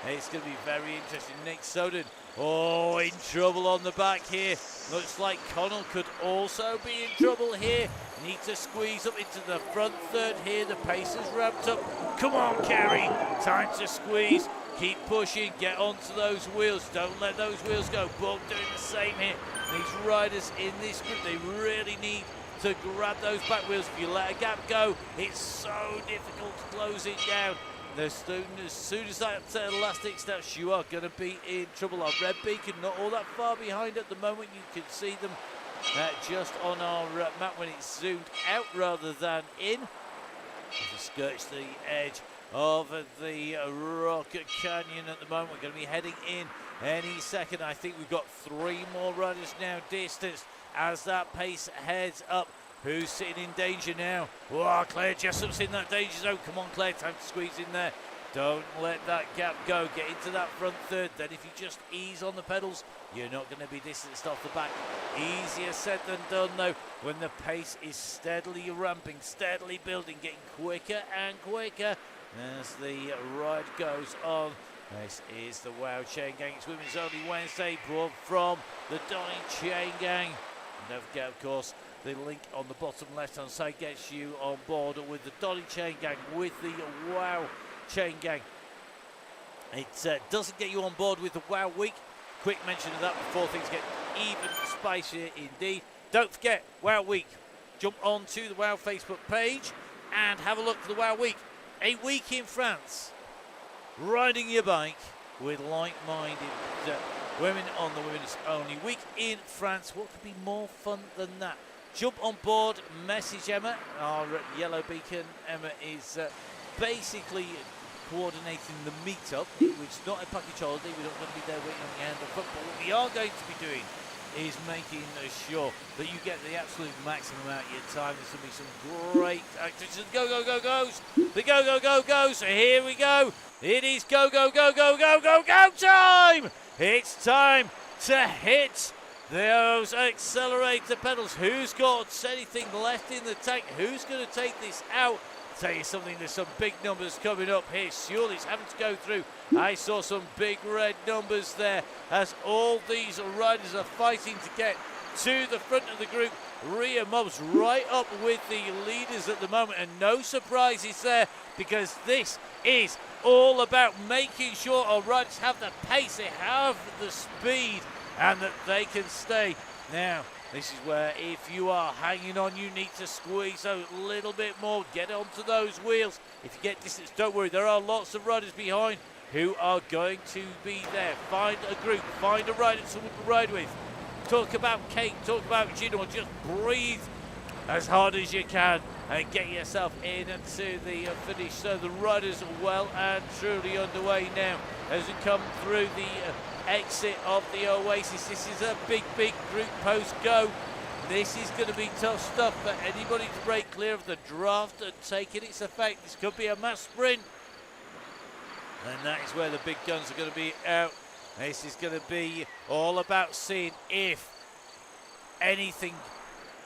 It's going to be very interesting. Nick Soden, oh, in trouble on the back here. Looks like Connell could also be in trouble here. Need to squeeze up into the front third here. The pace is ramped up. Come on, Kerry. Time to squeeze. Keep pushing. Get onto those wheels. Don't let those wheels go. Bob doing the same here. These riders in this group, they really need to grab those back wheels. If you let a gap go, it's so difficult to close it down. As soon as that elastic starts, you are going to be in trouble. Our red beacon not all that far behind at the moment. You can see them just on our map when it's zoomed out rather than in. As we skirts the edge of the Rock Canyon at the moment. We're going to be heading in any second. I think we've got 3 more riders now distanced as that pace heads up. Who's sitting in danger now? Oh, Claire Jessup's in that danger zone. Come on, Claire, time to squeeze in there. Don't let that gap go. Get into that front third. Then if you just ease on the pedals, you're not going to be distanced off the back. Easier said than done, though, when the pace is steadily ramping, steadily building, getting quicker and quicker as the ride goes on. This is the Wow Chainagng. It's Women's Only Wednesday, brought from the Donny Chaingang. Don't forget, of course, the link on the bottom left-hand side gets you on board with the Donny Chaingang, with the Wow Chaingang. It doesn't get you on board with the Wow Week. Quick mention of that before things get even spicier indeed. Don't forget, Wow Week. Jump onto the Wow Facebook page and have a look for the Wow Week. A week in France, riding your bike with like-minded women on the Women's Only Week in France. What could be more fun than that? Jump on board, message Emma, our yellow beacon. Emma is basically coordinating the meetup. It's not a package holiday. We're not going to be there waiting on your hand on front. But what we are going to be doing is making sure that you get the absolute maximum out of your time. There's going to be some great activities. Go, go, go, goes. The go, go, go, goes. So here we go. It is go, go, go, go, go, go, go time. It's time to hit those accelerator pedals. Who's got anything left in the tank? Who's going to take this out? Tell you something, there's some big numbers coming up here. Surely's having to go through. I saw some big red numbers there as all these riders are fighting to get to the front of the group. Rhea Mobbs right up with the leaders at the moment, and no surprises there because this is all about making sure our riders have the pace, they have the speed, and that they can stay. Now, this is where if you are hanging on, you need to squeeze a little bit more. Get onto those wheels. If you get distance, don't worry. There are lots of riders behind who are going to be there. Find a group. Find a rider someone to ride with. Talk about Kate. Talk about Gino. Just breathe as hard as you can and get yourself into the finish. So the riders are well and truly underway now as we come through the exit of the Oasis. This is a big group post go. This is going to be tough stuff for anybody to break clear of the draft and taking its effect. This could be a mass sprint, and that is where the big guns are going to be out. This is going to be all about seeing if anything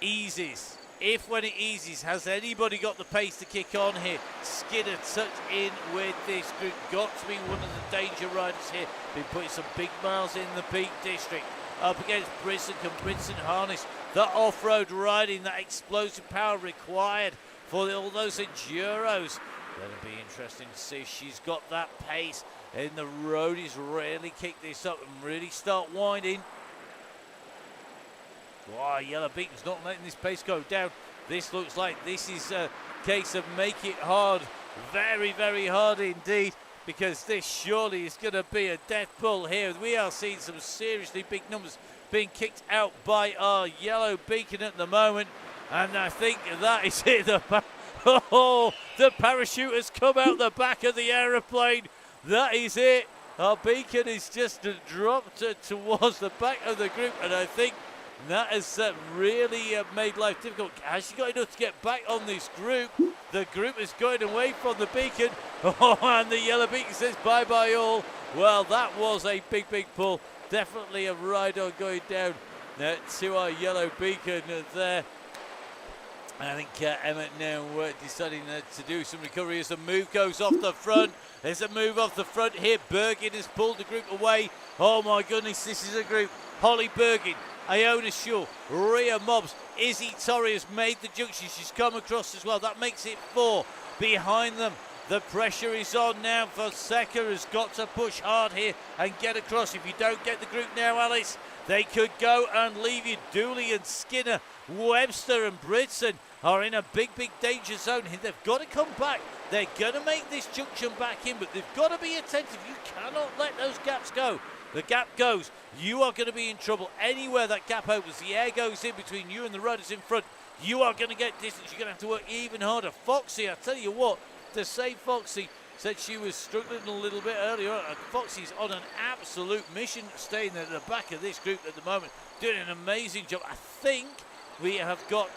eases. If when it eases, has anybody got the pace to kick on here? Skinner tucked in with this group. Got to be one of the danger riders here. Been putting some big miles in the Peak District. Up against Brinson. Can Brinson harness the off-road riding, that explosive power required for all those Enduros. That'll be interesting to see if she's got that pace. And the roadies really kick this up and really start winding. Wow, Yellow Beacon's not letting this pace go down. This looks like this is a case of make it hard. Very, very hard indeed, because this surely is going to be a death pull here. We are seeing some seriously big numbers being kicked out by our Yellow Beacon at the moment. And I think that is it. The parachute has come out the back of the aeroplane. That is it. Our Beacon is just dropped towards the back of the group, and I think that has really made life difficult. Has she got enough to get back on this group? The group is going away from the Beacon. Oh, and the Yellow Beacon says bye-bye all. Well, that was a big, big pull. Definitely a ride-on going down to our Yellow Beacon there. I think Emmett now deciding to do some recovery as a move goes off the front. There's a move off the front here. Bergin has pulled the group away. Oh my goodness, this is a group. Holly Bergin, Iona Shaw, Rhea Mobbs, Izzy Torrey has made the junction. She's come across as well. That makes it 4. Behind them, the pressure is on now. Fonseca has got to push hard here and get across. If you don't get the group now, Alice, they could go and leave you. Dooley and Skinner, Webster and Bridson are in a big, big danger zone. They've got to come back. They're going to make this junction back in, but they've got to be attentive. You cannot let those gaps go. The gap goes, you are going to be in trouble. Anywhere that gap opens, the air goes in between you and the riders in front. You are going to get distance. You're going to have to work even harder. Foxy, I tell you what, to say Foxy said she was struggling a little bit earlier. Foxy's on an absolute mission, staying at the back of this group at the moment, doing an amazing job. I think we have got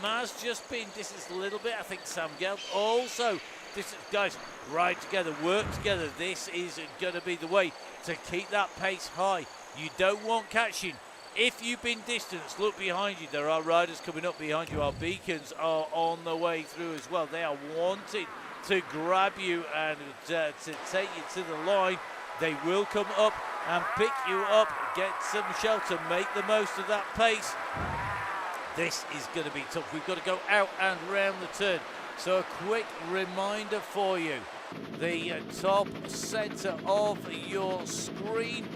Maz just being distanced a little bit. I think Sam Gelb also distanced. Guys, ride together, work together. This is going to be the way to keep that pace high. You don't want catching. If you've been distanced, look behind you. There are riders coming up behind you. Our Beacons are on the way through as well. They are wanting to grab you and to take you to the line. They will come up and pick you up, get some shelter, make the most of that pace. This is going to be tough. We've got to go out and round the turn. So a quick reminder for you. The top centre of your screen.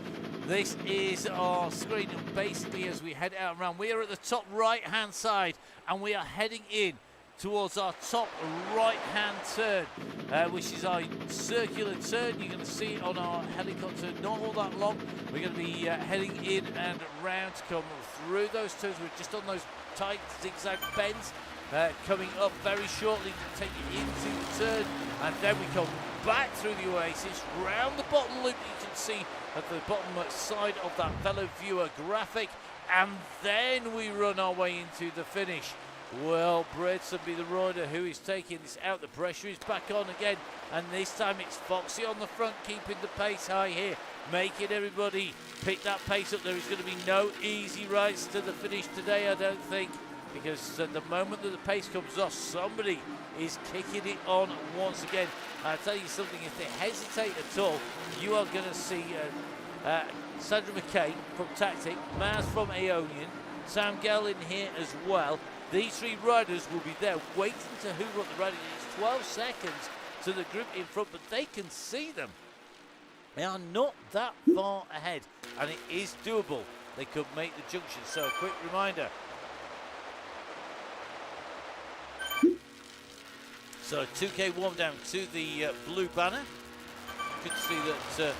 This is our screen basically as we head out and round. We are at the top right hand side and we are heading in towards our top right hand turn, which is our circular turn. You're going to see it on our helicopter, not all that long. We're going to be heading in and round to come through those turns. We're just on those tight zigzag bends. Coming up very shortly to take you into the turn, and then we come back through the Oasis, round the bottom loop you can see at the bottom side of that fellow viewer graphic, and then we run our way into the finish. Well, Bredson be the rider who is taking this out. The pressure is back on again, and this time it's Foxy on the front, keeping the pace high here, making everybody pick that pace up. There is going to be no easy rides to the finish today, I don't think, because at the moment that the pace comes off, somebody is kicking it on once again. I'll tell you something, if they hesitate at all, you are going to see Sandra McKay from Tactic, Maz from Aeonian, Sam Gell in here as well. These three riders will be there waiting to hoover up the riding. It's 12 seconds to the group in front, but they can see them. They are not that far ahead, and it is doable. They could make the junction, so a quick reminder. So 2K warm down to the blue banner. Good to see that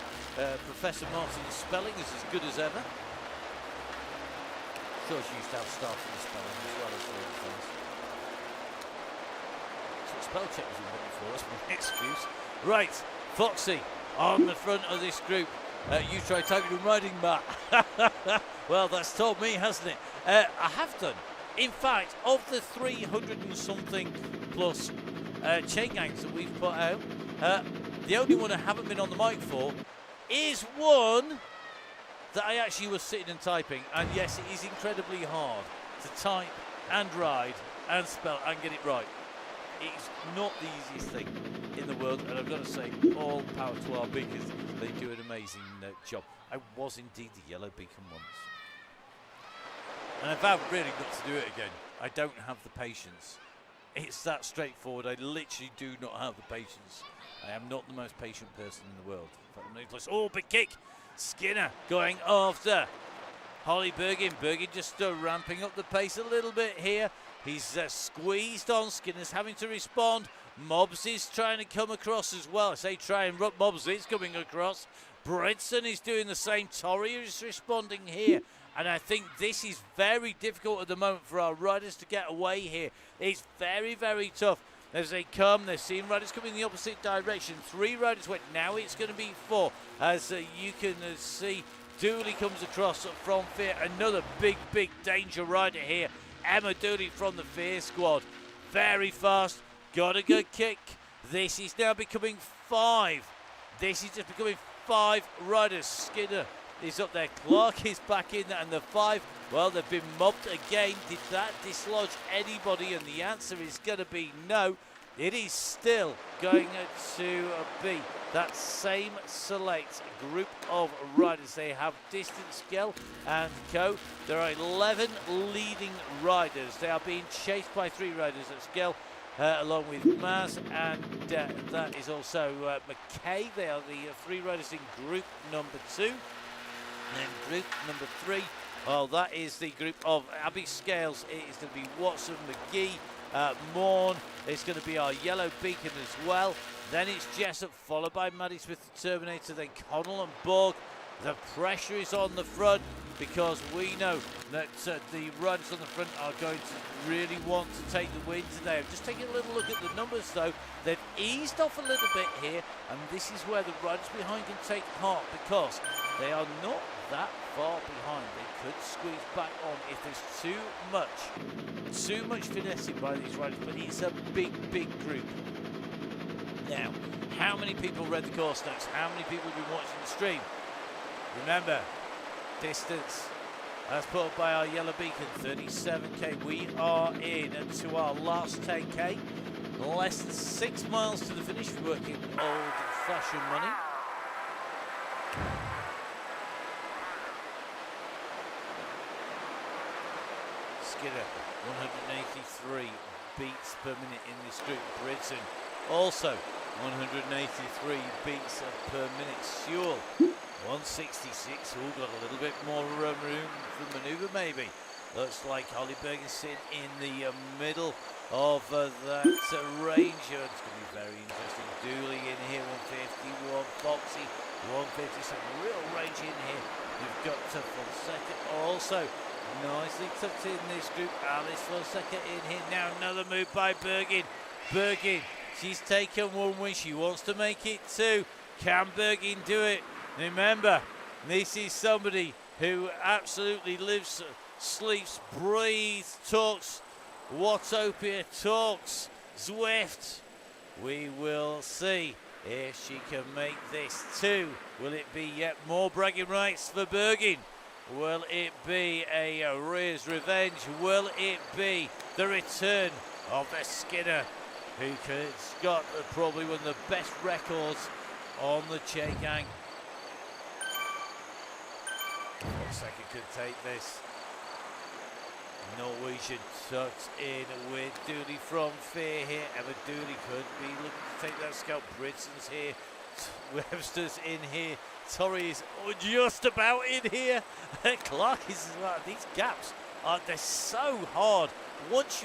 Professor Martin's spelling is as good as ever. Sure, she used to have staff for the spelling as well as all the things. So spell check was important for us, my excuse. Right, Foxy on the front of this group. You try typing and riding, Matt. Well, that's told me, hasn't it? I have done. In fact, of the 300 and something plus Chaingangs that we've put out, the only one I haven't been on the mic for is one that I actually was sitting and typing. And yes, it is incredibly hard to type and ride and spell and get it right. It's not the easiest thing in the world, and I've got to say, all power to our beacons. They do an amazing job. I was indeed the yellow beacon once, and I vowed really not to do it again. I don't have the patience. It's that straightforward. I literally do not have the patience. I am not the most patient person in the world. Oh, big kick. Skinner going after Holly Bergin. Bergin just ramping up the pace a little bit here. He's squeezed on. Skinner's having to respond. Mobbs is trying to come across as well. I say try and Mobbs is coming across. Bredson is doing the same. Torrey is responding here. And I think this is very difficult at the moment for our riders to get away here. It's very, very tough. As they come, they're seeing riders coming in the opposite direction. 3 riders went. Now it's going to be 4. As you can see, Dooley comes across from Fear. Another big, big danger rider here. Emma Dooley from the Fear squad. Very fast. Got a good kick. This is now becoming 5. This is just becoming 5 riders. Skinner is up there. Clark is back in, and the 5, well, they've been mobbed again. Did that dislodge anybody? And the answer is going to be no. It is still going to be that same select group of riders. They have Distance Girl and co. There are 11 leading riders. They are being chased by 3 riders at Skell, along with Maz, and that is also McKay. They are the 3 riders in group number 2. And group number 3, well, that is the group of Abby Scales. It is going to be Watson, McGee, Morn. It's going to be our Yellow Beacon as well. Then it's Jessup, followed by Maddie Smith the Terminator, then Connell and Borg. The pressure is on the front because we know that the riders on the front are going to really want to take the win today. I'm just taking a little look at the numbers though. They've eased off a little bit here, and this is where the riders behind can take heart because they are not that far behind. They could squeeze back on if there's too much finessing by these riders, but it's a big, big group. Now, how many people read the course notes? How many people have been watching the stream? Remember, distance as put up by our Yellow Beacon, 37k. We are in to our last 10k. Less than 6 miles to the finish. We're working old-fashioned money. Skinner, 183 beats per minute in this group. Bridson, also 183 beats per minute. Sewell, 166. All got a little bit more room for manoeuvre maybe. Looks like Holly Bergen sitting in the middle of that range. It's going to be very interesting. Dooley in here, 151. Foxy, 150. Some real range in here. You've got Fonseca also nicely tucked in this group. Alice Fonseca in here. Now another move by Bergin. Bergin, she's taken 1 win. She wants to make it 2. Can Bergin do it? Remember, this is somebody who absolutely lives, sleeps, breathes, talks Watopia, talks Zwift. We will see if she can make this 2. Will it be yet more bragging rights for Bergin? Will it be a Rhea's revenge? Will it be the return of the Skinner, who's got probably one of the best records on the Chainagng? Fonseca could take this. Norwegian tucked in with Dooley from Fear here. Emma Dooley could be looking to take that scalp. Bridson's here. Webster's in here. Torrey is just about in here. Clark is as well. These gaps they're so hard. Once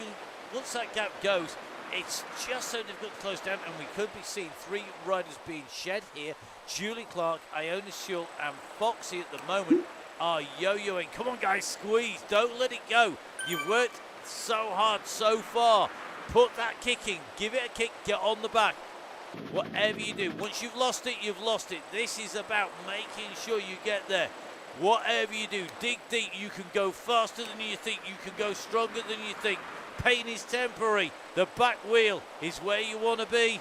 that gap goes, it's just so difficult to close down, and we could be seeing 3 riders being shed here. Julie Clark, Iona Sewell, and Foxy at the moment are yo-yoing. Come on, guys, squeeze. Don't let it go. You've worked so hard so far. Put that kick in. Give it a kick. Get on the back. Whatever you do, once you've lost it, you've lost it. This is about making sure you get there. Whatever you do, dig deep. You can go faster than you think. You can go stronger than you think. Pain is temporary. The back wheel is where you want to be.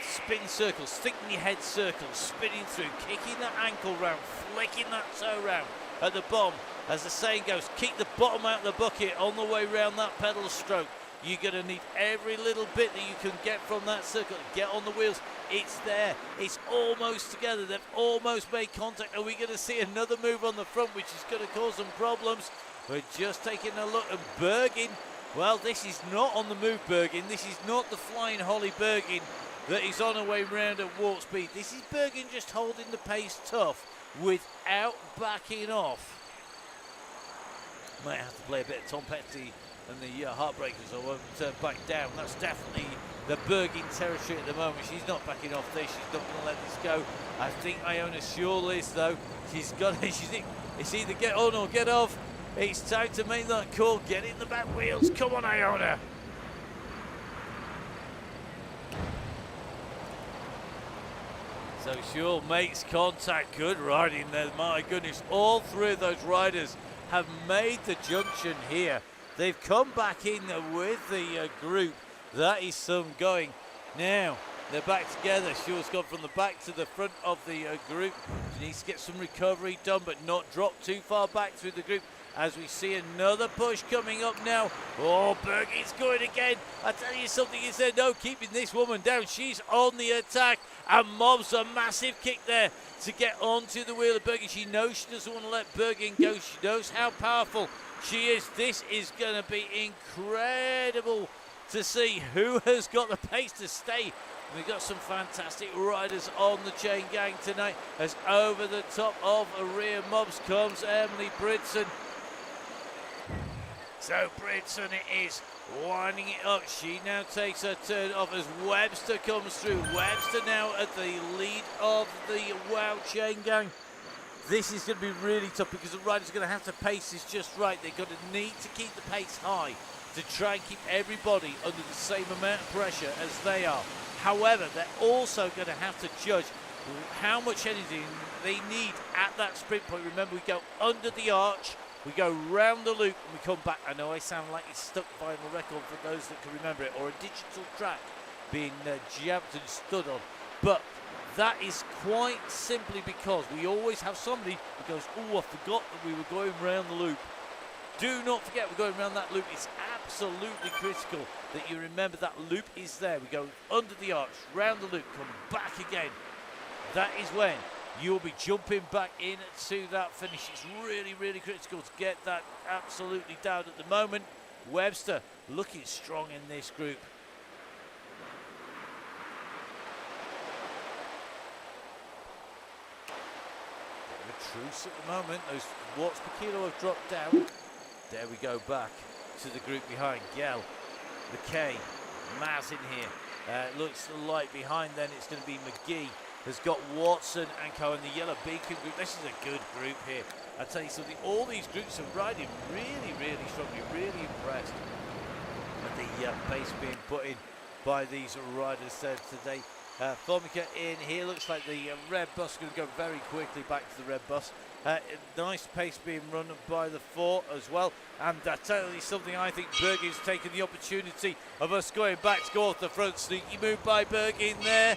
Spin circles, thinking your head circles, spinning through, kicking that ankle round, flicking that toe round at the bottom. As the saying goes, kick the bottom out of the bucket on the way round that pedal stroke. You're going to need every little bit that you can get from that circle. Get on the wheels. It's there. It's almost together. They've almost made contact. Are we going to see another move on the front, which is going to cause some problems? We're just taking a look. And Bergin, well, this is not on the move, Bergin. This is not the flying Holly Bergin that is on her way round at warp speed. This is Bergin just holding the pace tough without backing off. Might have to play a bit of Tom Petty and the Heartbreakers. I won't back down. That's definitely the Bergin territory at the moment. She's not backing off this. She's not going to let this go. I think Iona Sewell is, though. She's got it. It's either get on or get off. It's time to make that call. Get in the back wheels. Come on, Iona. So Sewell makes contact. Good riding there. My goodness, all three of those riders have made the junction here. They've come back in with the group. That is some going. Now, they're back together. Sewell's gone from the back to the front of the group. She needs to get some recovery done, but not drop too far back through the group. As we see another push coming up now. Oh, Bergin's going again. I tell you something, is there no keeping this woman down? She's on the attack, and Mob's a massive kick there to get onto the wheel of Bergin. She knows she doesn't want to let Bergin go. She knows how powerful she is. This is going to be incredible to see who has got the pace to stay. We've got some fantastic riders on the Chainagng tonight. As over the top of Rhea Mobs comes Emily Bridson. So Bridson it is, winding it up. She now takes her turn off as Webster comes through. Webster now at the lead of the Wow Chainagng. This is going to be really tough because the riders are going to have to pace this just right. They're going to need to keep the pace high to try and keep everybody under the same amount of pressure as they are. However, they're also going to have to judge how much energy they need at that sprint point. Remember, we go under the arch, we go round the loop, and we come back. I know I sound like it's stuck vinyl record for those that can remember it, or a digital track being jabbed and stood on. But that is quite simply because we always have somebody who goes, oh, I forgot that we were going round the loop. Do not forget we're going around that loop. It's absolutely critical that you remember that loop is there. We go under the arch, round the loop, come back again. That is when you'll be jumping back into that finish. It's really, really critical to get that absolutely down at the moment. Webster looking strong in this group. Truce at the moment. Those watts per kilo have dropped down. There we go, back to the group behind. Gell, McKay, Maz in here. Looks light behind then. It's going to be McGee. Has got Watson and Co. in the Yellow Beacon group. This is a good group here. I tell you something, all these groups are riding really, really strongly. Really impressed with the pace being put in by these riders today. Formica in here, looks like the red bus is going to go very quickly back to the red bus. Nice pace being run by the four as well. And I tell you something, I think Bergin's taken the opportunity of us going back to go off the front. Sneaky move by Bergin there.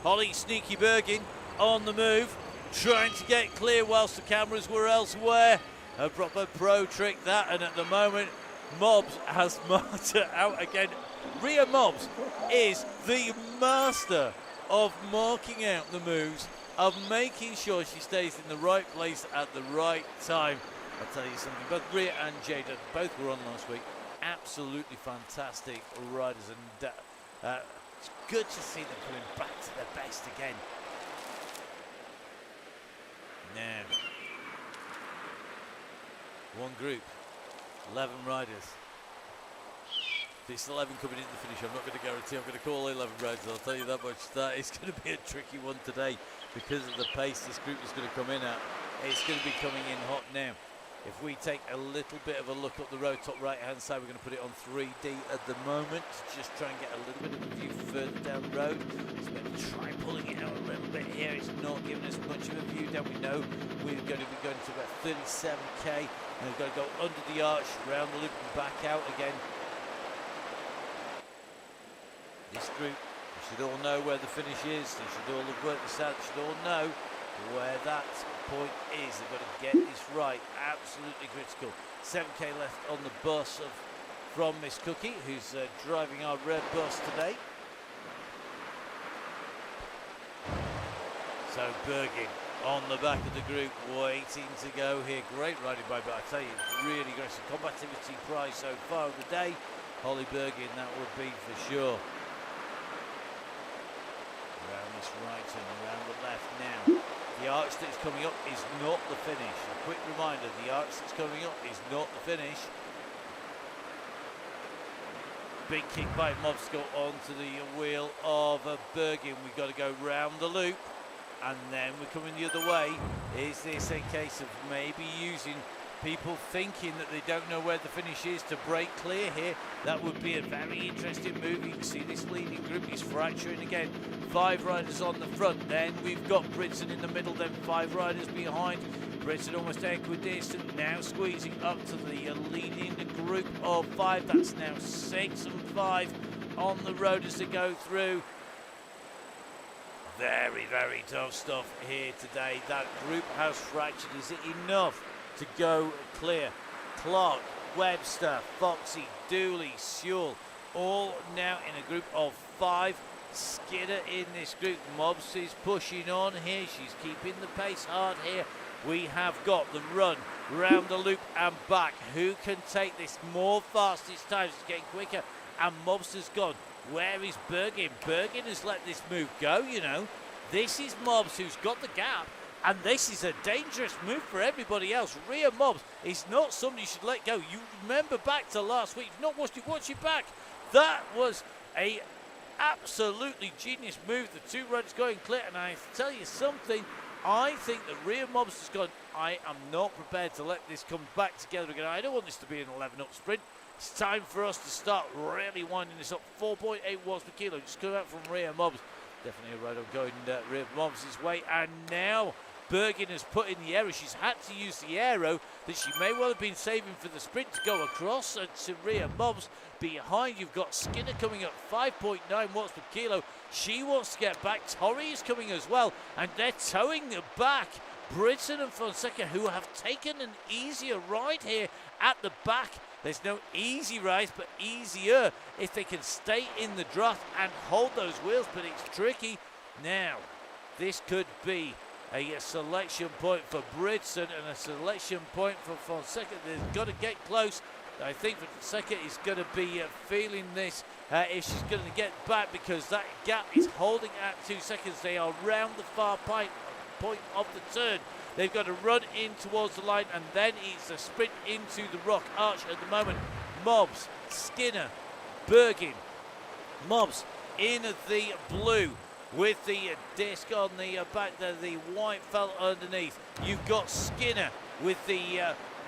Holly Sneaky Bergin on the move, trying to get clear whilst the cameras were elsewhere. A proper pro trick that, and at the moment, Mobs has marked her out again. Rhea Mobs is the master of marking out the moves, of making sure she stays in the right place at the right time. I'll tell you something, both Rhea and Jada, both were on last week. Absolutely fantastic riders, and it's good to see them coming back to their best again. Now, one group, 11 riders. It's 11 coming into the finish. I'm not going to guarantee I'm going to call 11 riders. I'll tell you that much. That is going to be a tricky one today because of the pace this group is going to come in at. It's going to be coming in hot now. If we take a little bit of a look up the road, top right-hand side, we're going to put it on 3D at the moment. Just try and get a little bit of a view further down the road. So maybe try pulling it out a little bit here. It's not giving us much of a view down. We know we're going to be going to about 37k. And we've got to go under the arch, round the loop and back out again. This group, you should all know where the finish is. They should all have worked this out. They should all know where that point is. They've got to get this right. Absolutely critical. 7k left on the bus of from Miss Cookie, who's driving our red bus today. So Bergin on the back of the group, waiting to go here. Great riding by, but I tell you, really aggressive combativity prize so far of the day. Holly Bergin, that would be for sure. Around this right and around the left now. The arch that's coming up is not the finish. A quick reminder, the arch that's coming up is not the finish. Big kick by Mobsco onto the wheel of Bergin. We've got to go round the loop. And then we're coming the other way. Is this a case of maybe using people thinking that they don't know where the finish is to break clear here? That would be a very interesting move. You can see this leading group is fracturing again. 5 riders on the front. Then we've got Britson in the middle. Then 5 riders behind. Britson almost equidistant. Now squeezing up to the leading group of 5. That's now 6 and 5 on the road as they go through. Very, very tough stuff here today. That group has fractured. Is it enough to go clear? Clark, Webster, Foxy, Dooley, Sewell, all now in a group of 5. Skinner in this group. Mobs is pushing on here. She's keeping the pace hard here. We have got the run round the loop and back. Who can take this more fastest times? It's getting quicker. And Mobster's gone. Where is Bergin? Bergin has let this move go, you know. This is Mobs who's got the gap, and this is a dangerous move for everybody else. Rhea Mobs is not somebody you should let go. You remember back to last week. If not watched it, watch it back. That was a absolutely genius move. The 2 riders going clear, and I tell you something, I think that Rhea Mobs has gone, I am not prepared to let this come back together again. I don't want this to be an 11-up sprint. It's time for us to start really winding this up. 4.8 watts per kilo just coming out from Rhea Mobs. Definitely a rider going Rhea Mobs' way. And now Bergin has put in the arrow. She's had to use the arrow that she may well have been saving for the sprint to go across to Rhea Mobs. Behind you've got Skinner coming up 5.9 watts per kilo. She wants to get back. Torrey is coming as well. And they're towing back Britson and Fonseca, who have taken an easier ride here at the back. There's no easy rise, but easier if they can stay in the draft and hold those wheels, but it's tricky. Now, this could be a selection point for Britson and a selection point for Fonseca. They've got to get close. I think Fonseca is going to be feeling this if she's going to get back, because that gap is holding at 2 seconds. They are round the far point of the turn. They've got to run in towards the line, and then it's a sprint into the rock arch at the moment. Mobs, Skinner, Bergin. Mobs in the blue with the disc on the back there, the white felt underneath. You've got Skinner with the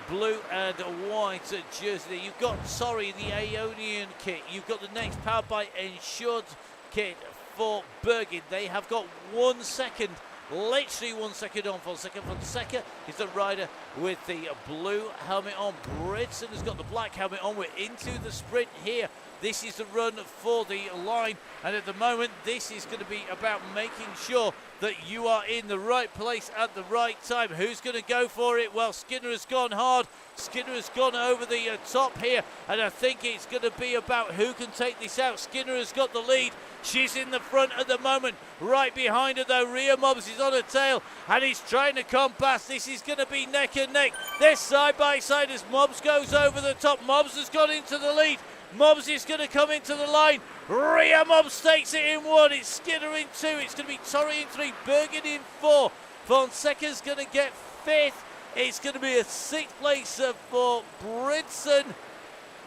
blue and white jersey. You've got, the Aeonian kit. You've got the next powered by Ensured kit for Bergin. They have got 1 second. Literally 1 second on Fonseca. Fonseca is the rider with the blue helmet on. Britson has got the black helmet on. We're into the sprint here. This is the run for the line, and at the moment this is going to be about making sure that you are in the right place at the right time. Who's going to go for it? Well, Skinner has gone hard. Skinner has gone over the top here, and I think it's going to be about who can take this out. Skinner has got the lead. She's in the front at the moment. Right behind her though, Rhea Mobs is on her tail, and he's trying to come past. This is going to be neck and neck. They're side by side as Mobs goes over the top. Mobs has got into the lead. Mobs is going to come into the line. Rhea Mobs takes it in 1. It's Skinner in 2. It's going to be Torrey in 3. Bergin in 4. Fonseca's going to get 5th. It's going to be a 6th place for Britson.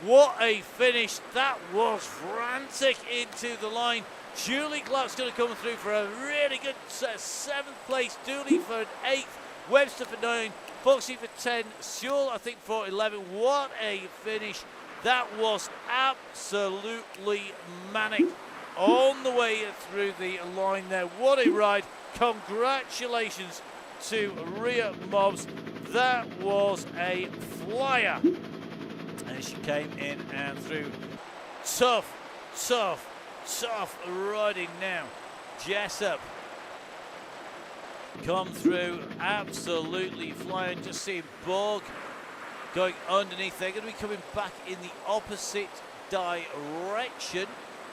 What a finish. That was frantic into the line. Julie Clark's going to come through for a really good 7th place. Dooley for an 8th. Webster for 9. Foxy for 10. Sewell, I think, for 11. What a finish. That was absolutely manic on the way through the line there. What a ride. Congratulations to Rhea Mobs. That was a flyer. And she came in and through. Tough riding now. Jessup come through absolutely flying. Just seeing Borg going underneath. They're going to be coming back in the opposite direction,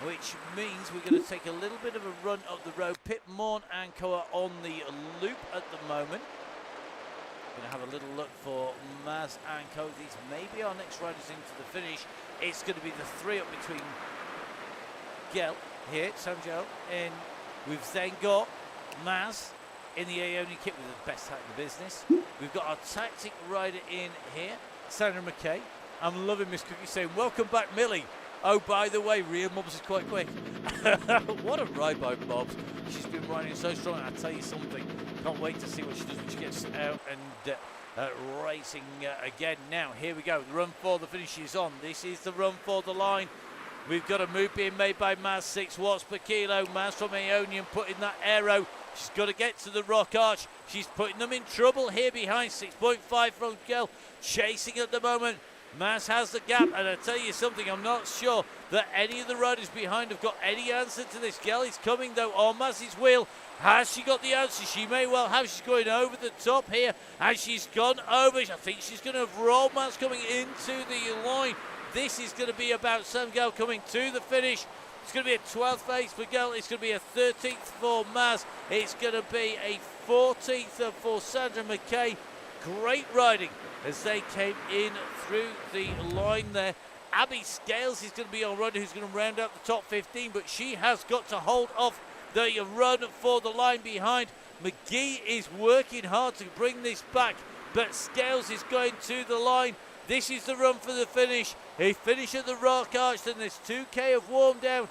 which means we're going to take a little bit of a run up the road. Pip, Morn and Co are on the loop at the moment. Going to have a little look for Maz and Co. These may be our next riders into the finish. It's going to be the 3 up between Gel here, Samjel, and we've then got Maz in the Aoni kit with the best hat in the business. We've got our tactic rider in here, Sandra McKay. I'm loving Miss Cookie saying, welcome back, Millie. Oh, by the way, Rhea Mobs is quite quick. What a ride by Mobs. She's been riding so strong. I'll tell you something. Can't wait to see what she does when she gets out and racing again. Now, here we go. The run for the finish is on. This is the run for the line. We've got a move being made by Maz, 6 watts per kilo. Maz from Aeonian putting that aero. She's got to get to the rock arch. She's putting them in trouble here behind. 6.5 from Gel. Chasing at the moment. Maz has the gap, and I tell you something, I'm not sure that any of the riders behind have got any answer to this. Gel is coming though on Maz's wheel. Has she got the answer? She may well have. She's going over the top here, and she's gone over. I think she's going to have rolled Maz coming into the line. This is going to be about Sam Gel coming to the finish. It's going to be a 12th place for Gel. It's going to be a 13th for Maz. It's going to be a 14th for Sandra McKay. Great riding as they came in through the line there. Abby Scales is going to be our rider who's going to round out the top 15, but she has got to hold off the run for the line behind. McGee is working hard to bring this back, but Scales is going to the line. This is the run for the finish. He finished at the rock arch, then there's 2k of warm down.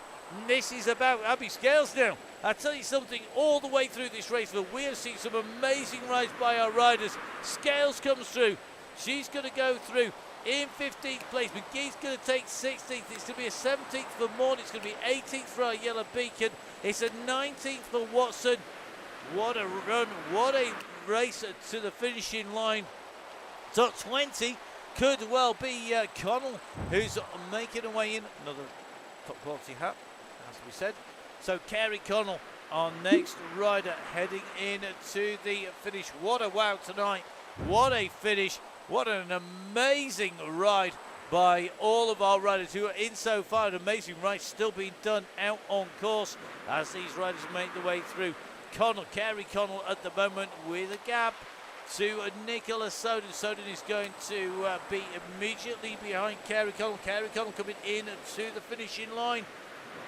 This is about Abby Scales now. I'll tell you something, all the way through this race, we have seen some amazing rides by our riders. Scales comes through. She's going to go through in 15th place. McGee's going to take 16th. It's going to be a 17th for Morn. It's going to be 18th for our Yellow Beacon. It's a 19th for Watson. What a run. What a race to the finishing line. Top 20 could well be Connell, who's making her way in. Another top quality hat, as we said. So Carey Connell, our next rider, heading in to the finish. What a wow tonight. What a finish. What an amazing ride by all of our riders who are in so far. An amazing ride still being done out on course as these riders make their way through. Connell, Carey Connell at the moment with a gap to Nicola Soden. Soden is going to be immediately behind Carey Connell. Carey Connell coming in to the finishing line.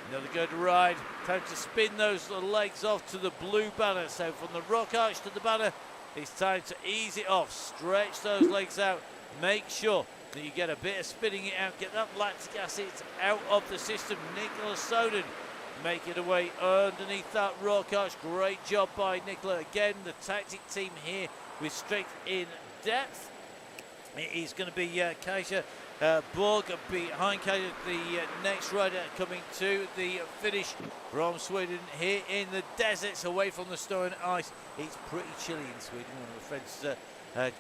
Another good ride. Time to spin those legs off to the blue banner. So from the rock arch to the banner, it's time to ease it off. Stretch those legs out. Make sure that you get a bit of spinning it out. Get that lactic acid out of the system. Nicola Soden making her way underneath that rock arch. Great job by Nicola. Again, the tactic team here with strength in depth. It is going to be Kasia Borg behind Kasia, the next rider coming to the finish from Sweden here in the deserts away from the snow and ice. It's pretty chilly in Sweden. One of my friends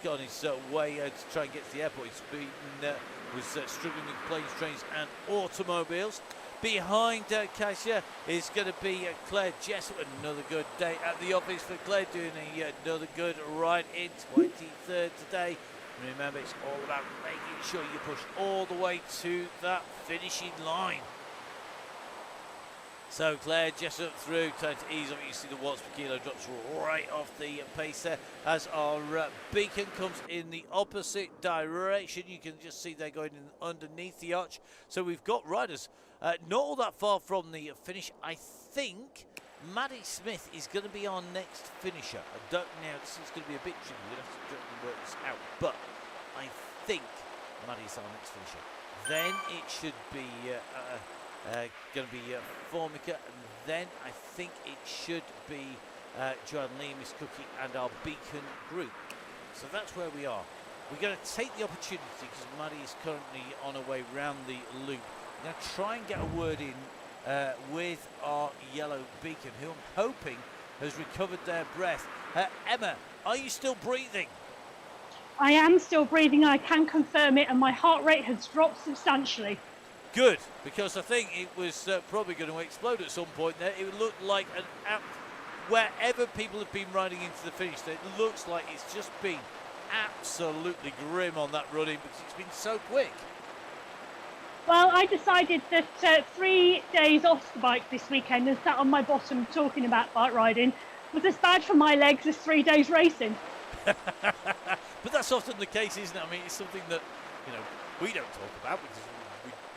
got on his way to try and get to the airport. He's been, was struggling with planes, trains and automobiles. Behind Kasia is going to be Claire Jessup. Another good day at the office for Claire, doing another good ride in 23rd today. And remember, it's all about making sure you push all the way to that finishing line. So Claire Jessup through, time to ease off. You see the watts per kilo drops right off the pace there as our beacon comes in the opposite direction. You can just see they're going in underneath the arch. So we've got riders not all that far from the finish. I think Maddie Smith is going to be our next finisher. I don't know, this is going to be a bit tricky. We're going to have to work this out. But I think Maddie's our next finisher. Then it should be going to be Formica, and then I think it should be Joanne Lee, Miss Cookie, and our Beacon group. So that's where we are. We're going to take the opportunity, because Maddie is currently on her way round the loop. We're going to try and get a word in with our Yellow Beacon, who I'm hoping has recovered their breath. Emma, are you still breathing? I am still breathing. I can confirm it, and my heart rate has dropped substantially. Good, because I think it was probably going to explode at some point there. It looked like wherever people have been riding into the finish, it looks like it's just been absolutely grim on that running because it's been so quick. Well, I decided that 3 days off the bike this weekend and sat on my bottom talking about bike riding was as bad for my legs as 3 days racing. But that's often the case, isn't it? I mean, it's something that, you know, we don't talk about because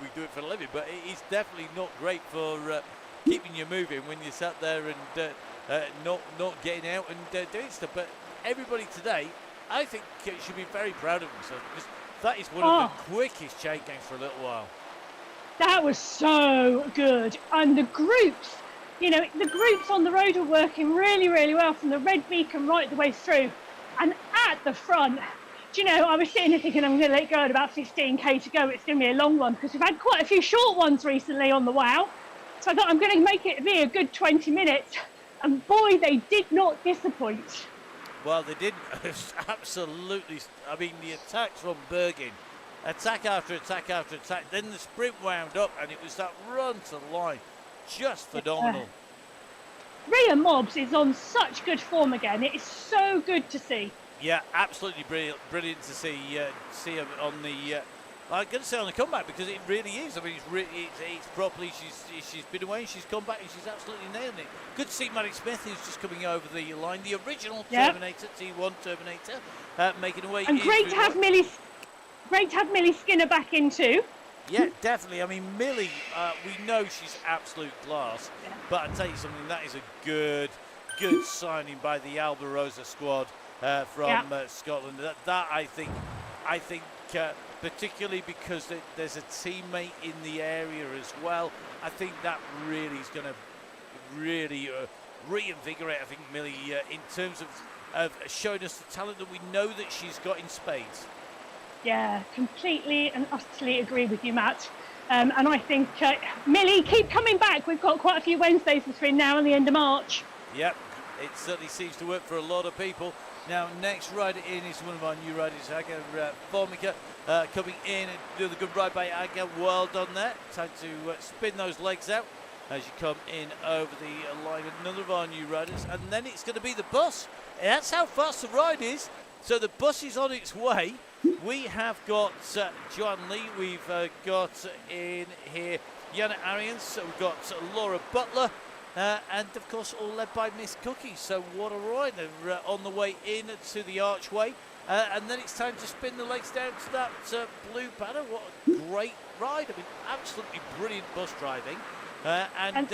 we do it for a living, but it is definitely not great for keeping you moving when you're sat there and not getting out and doing stuff. But everybody today, I think, should be very proud of themselves because that is one of the quickest Chainagng for a little while. That was so good. And the groups, you know, the groups on the road are working really, really well from the red beacon right the way through. And at the front, do you know, I was sitting there thinking I'm going to let go at about 15k to go. It's going to be a long one because we've had quite a few short ones recently on the WOW. So I thought I'm going to make it be a good 20 minutes. And boy, they did not disappoint. Well, they didn't. Absolutely. I mean, the attacks from Bergin, attack after attack after attack. Then the sprint wound up, and it was that run to the line. Just phenomenal. Rhea Mobbs is on such good form again. It is so good to see. Yeah, absolutely brilliant to see her on the. I'm going to say on the comeback because it really is. I mean, it's properly. She's been away and she's come back and she's absolutely nailed it. Good to see Maddie Smith, who's just coming over the line, the original Terminator, T1 Terminator, making away. And great to have Millie Skinner back in too. Yeah, definitely. I mean, Millie, we know she's absolute class, but I tell you something, that is a good signing by the Alba Rosa squad from Scotland. That I think. Particularly because there's a teammate in the area as well. I think that really is going to really reinvigorate, I think, Millie, in terms of showing us the talent that we know that she's got in spades. Yeah, completely and utterly agree with you, Matt. And I think, Millie, keep coming back. We've got quite a few Wednesdays between now and the end of March. Yep, it certainly seems to work for a lot of people. Now, next rider in is one of our new riders, Aga Formica, coming in and do the good ride by Aga. Well done there. Time to spin those legs out as you come in over the line. Another of our new riders, and then it's going to be the bus. That's how fast the ride is. So the bus is on its way. We have got Joanne Lee. We've got in here Yana Arians. We've got Laura Butler. And of course all led by Miss Cookie. So what a ride. They're on the way in to the archway, and then it's time to spin the legs down to that blue banner. What a great ride. I mean, absolutely brilliant bus driving, and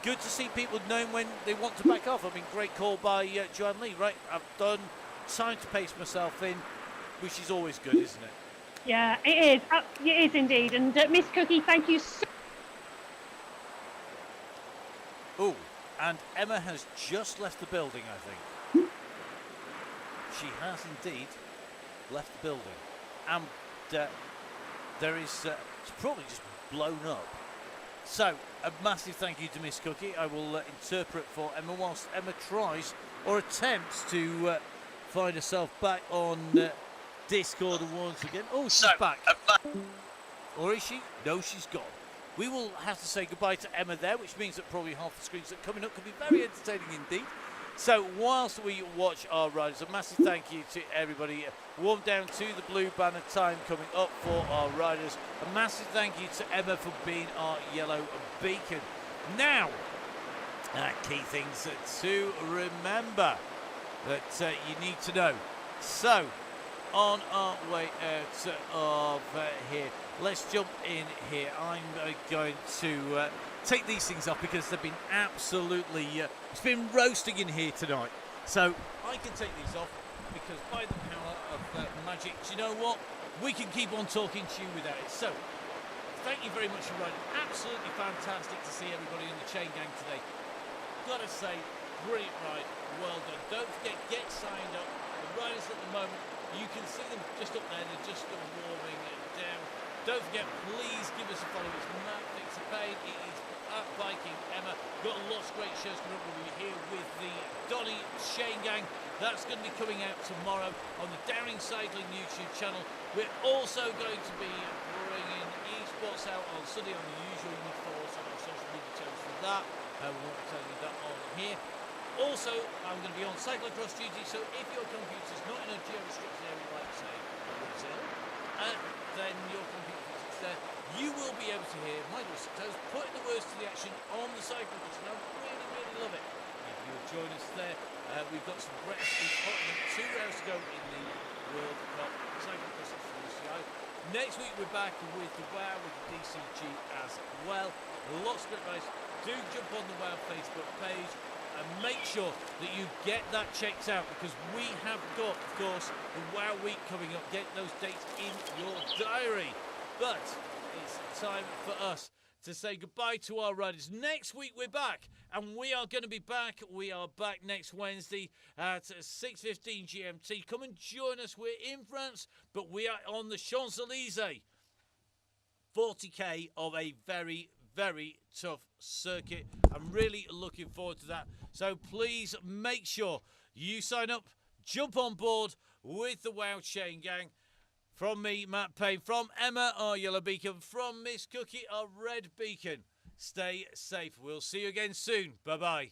good to see people knowing when they want to back off. I mean, great call by Joanne Lee. Right, I've done time to pace myself in, which is always good, isn't it? Yeah, it is. It is indeed. And Miss Cookie, thank you so. Oh, and Emma has just left the building, I think. She has indeed left the building. And there is, it's probably just blown up. So, a massive thank you to Miss Cookie. I will interpret for Emma whilst Emma tries or attempts to find herself back on Discord once again. Oh, she's back. Or is she? No, she's gone. We will have to say goodbye to Emma there, which means that probably half the screens that are coming up could be very entertaining indeed. So whilst we watch our riders, a massive thank you to everybody. Warm down to the blue banner time coming up for our riders. A massive thank you to Emma for being our yellow beacon. Now, key things to remember that you need to know. So, on our way out of here, let's jump in here. I'm going to take these things off because they've been absolutely, it's been roasting in here tonight. So I can take these off because by the power of magic, do you know what? We can keep on talking to you without it. So thank you very much for riding. Absolutely fantastic to see everybody in the Chainagng today. Gotta say, brilliant ride. Well done. Don't forget, get signed up. The riders at the moment, you can see them just up there. They're just warming down. Don't forget, please give us a follow. It's Matt Fixer Payne. It is at Viking Emma. Got lots of great shows coming up. We'll be here with the Donny Chaingang. That's going to be coming out tomorrow on the Daring Cycling YouTube channel. We're also going to be bringing esports out on Sunday on the usual. You need to follow us on our social media channels for that. We won't tell you that on here. Also, I'm going to be on cyclocross duty, so if your computer's not in a geo-restricted area like, say, Brazil, then your computer is there, you will be able to hear my voice putting the words to the action on the cyclocross, and I really, really love it. If you will join us there, we've got some great athletes, 2 rounds to go in the World Cup cyclocross at UCI. Next week we're back with the WOW, with the DCG as well. Lots of great guys. Do jump on the WOW Facebook page and make sure that you get that checked out, because we have got, of course, the WOW week coming up. Get those dates in your diary. But it's time for us to say goodbye to our riders. Next week we're back, and we are going to be back. We are back next Wednesday at 6:15 GMT. Come and join us. We're in France, but we are on the Champs-Elysees. 40k of a very, very tough circuit. I'm really looking forward to that. So please make sure you sign up, jump on board with the WOW Chaingang. From me, Matt Payne, from Emma, our yellow beacon, from Miss Cookie, our red beacon. Stay safe. We'll see you again soon. Bye-bye.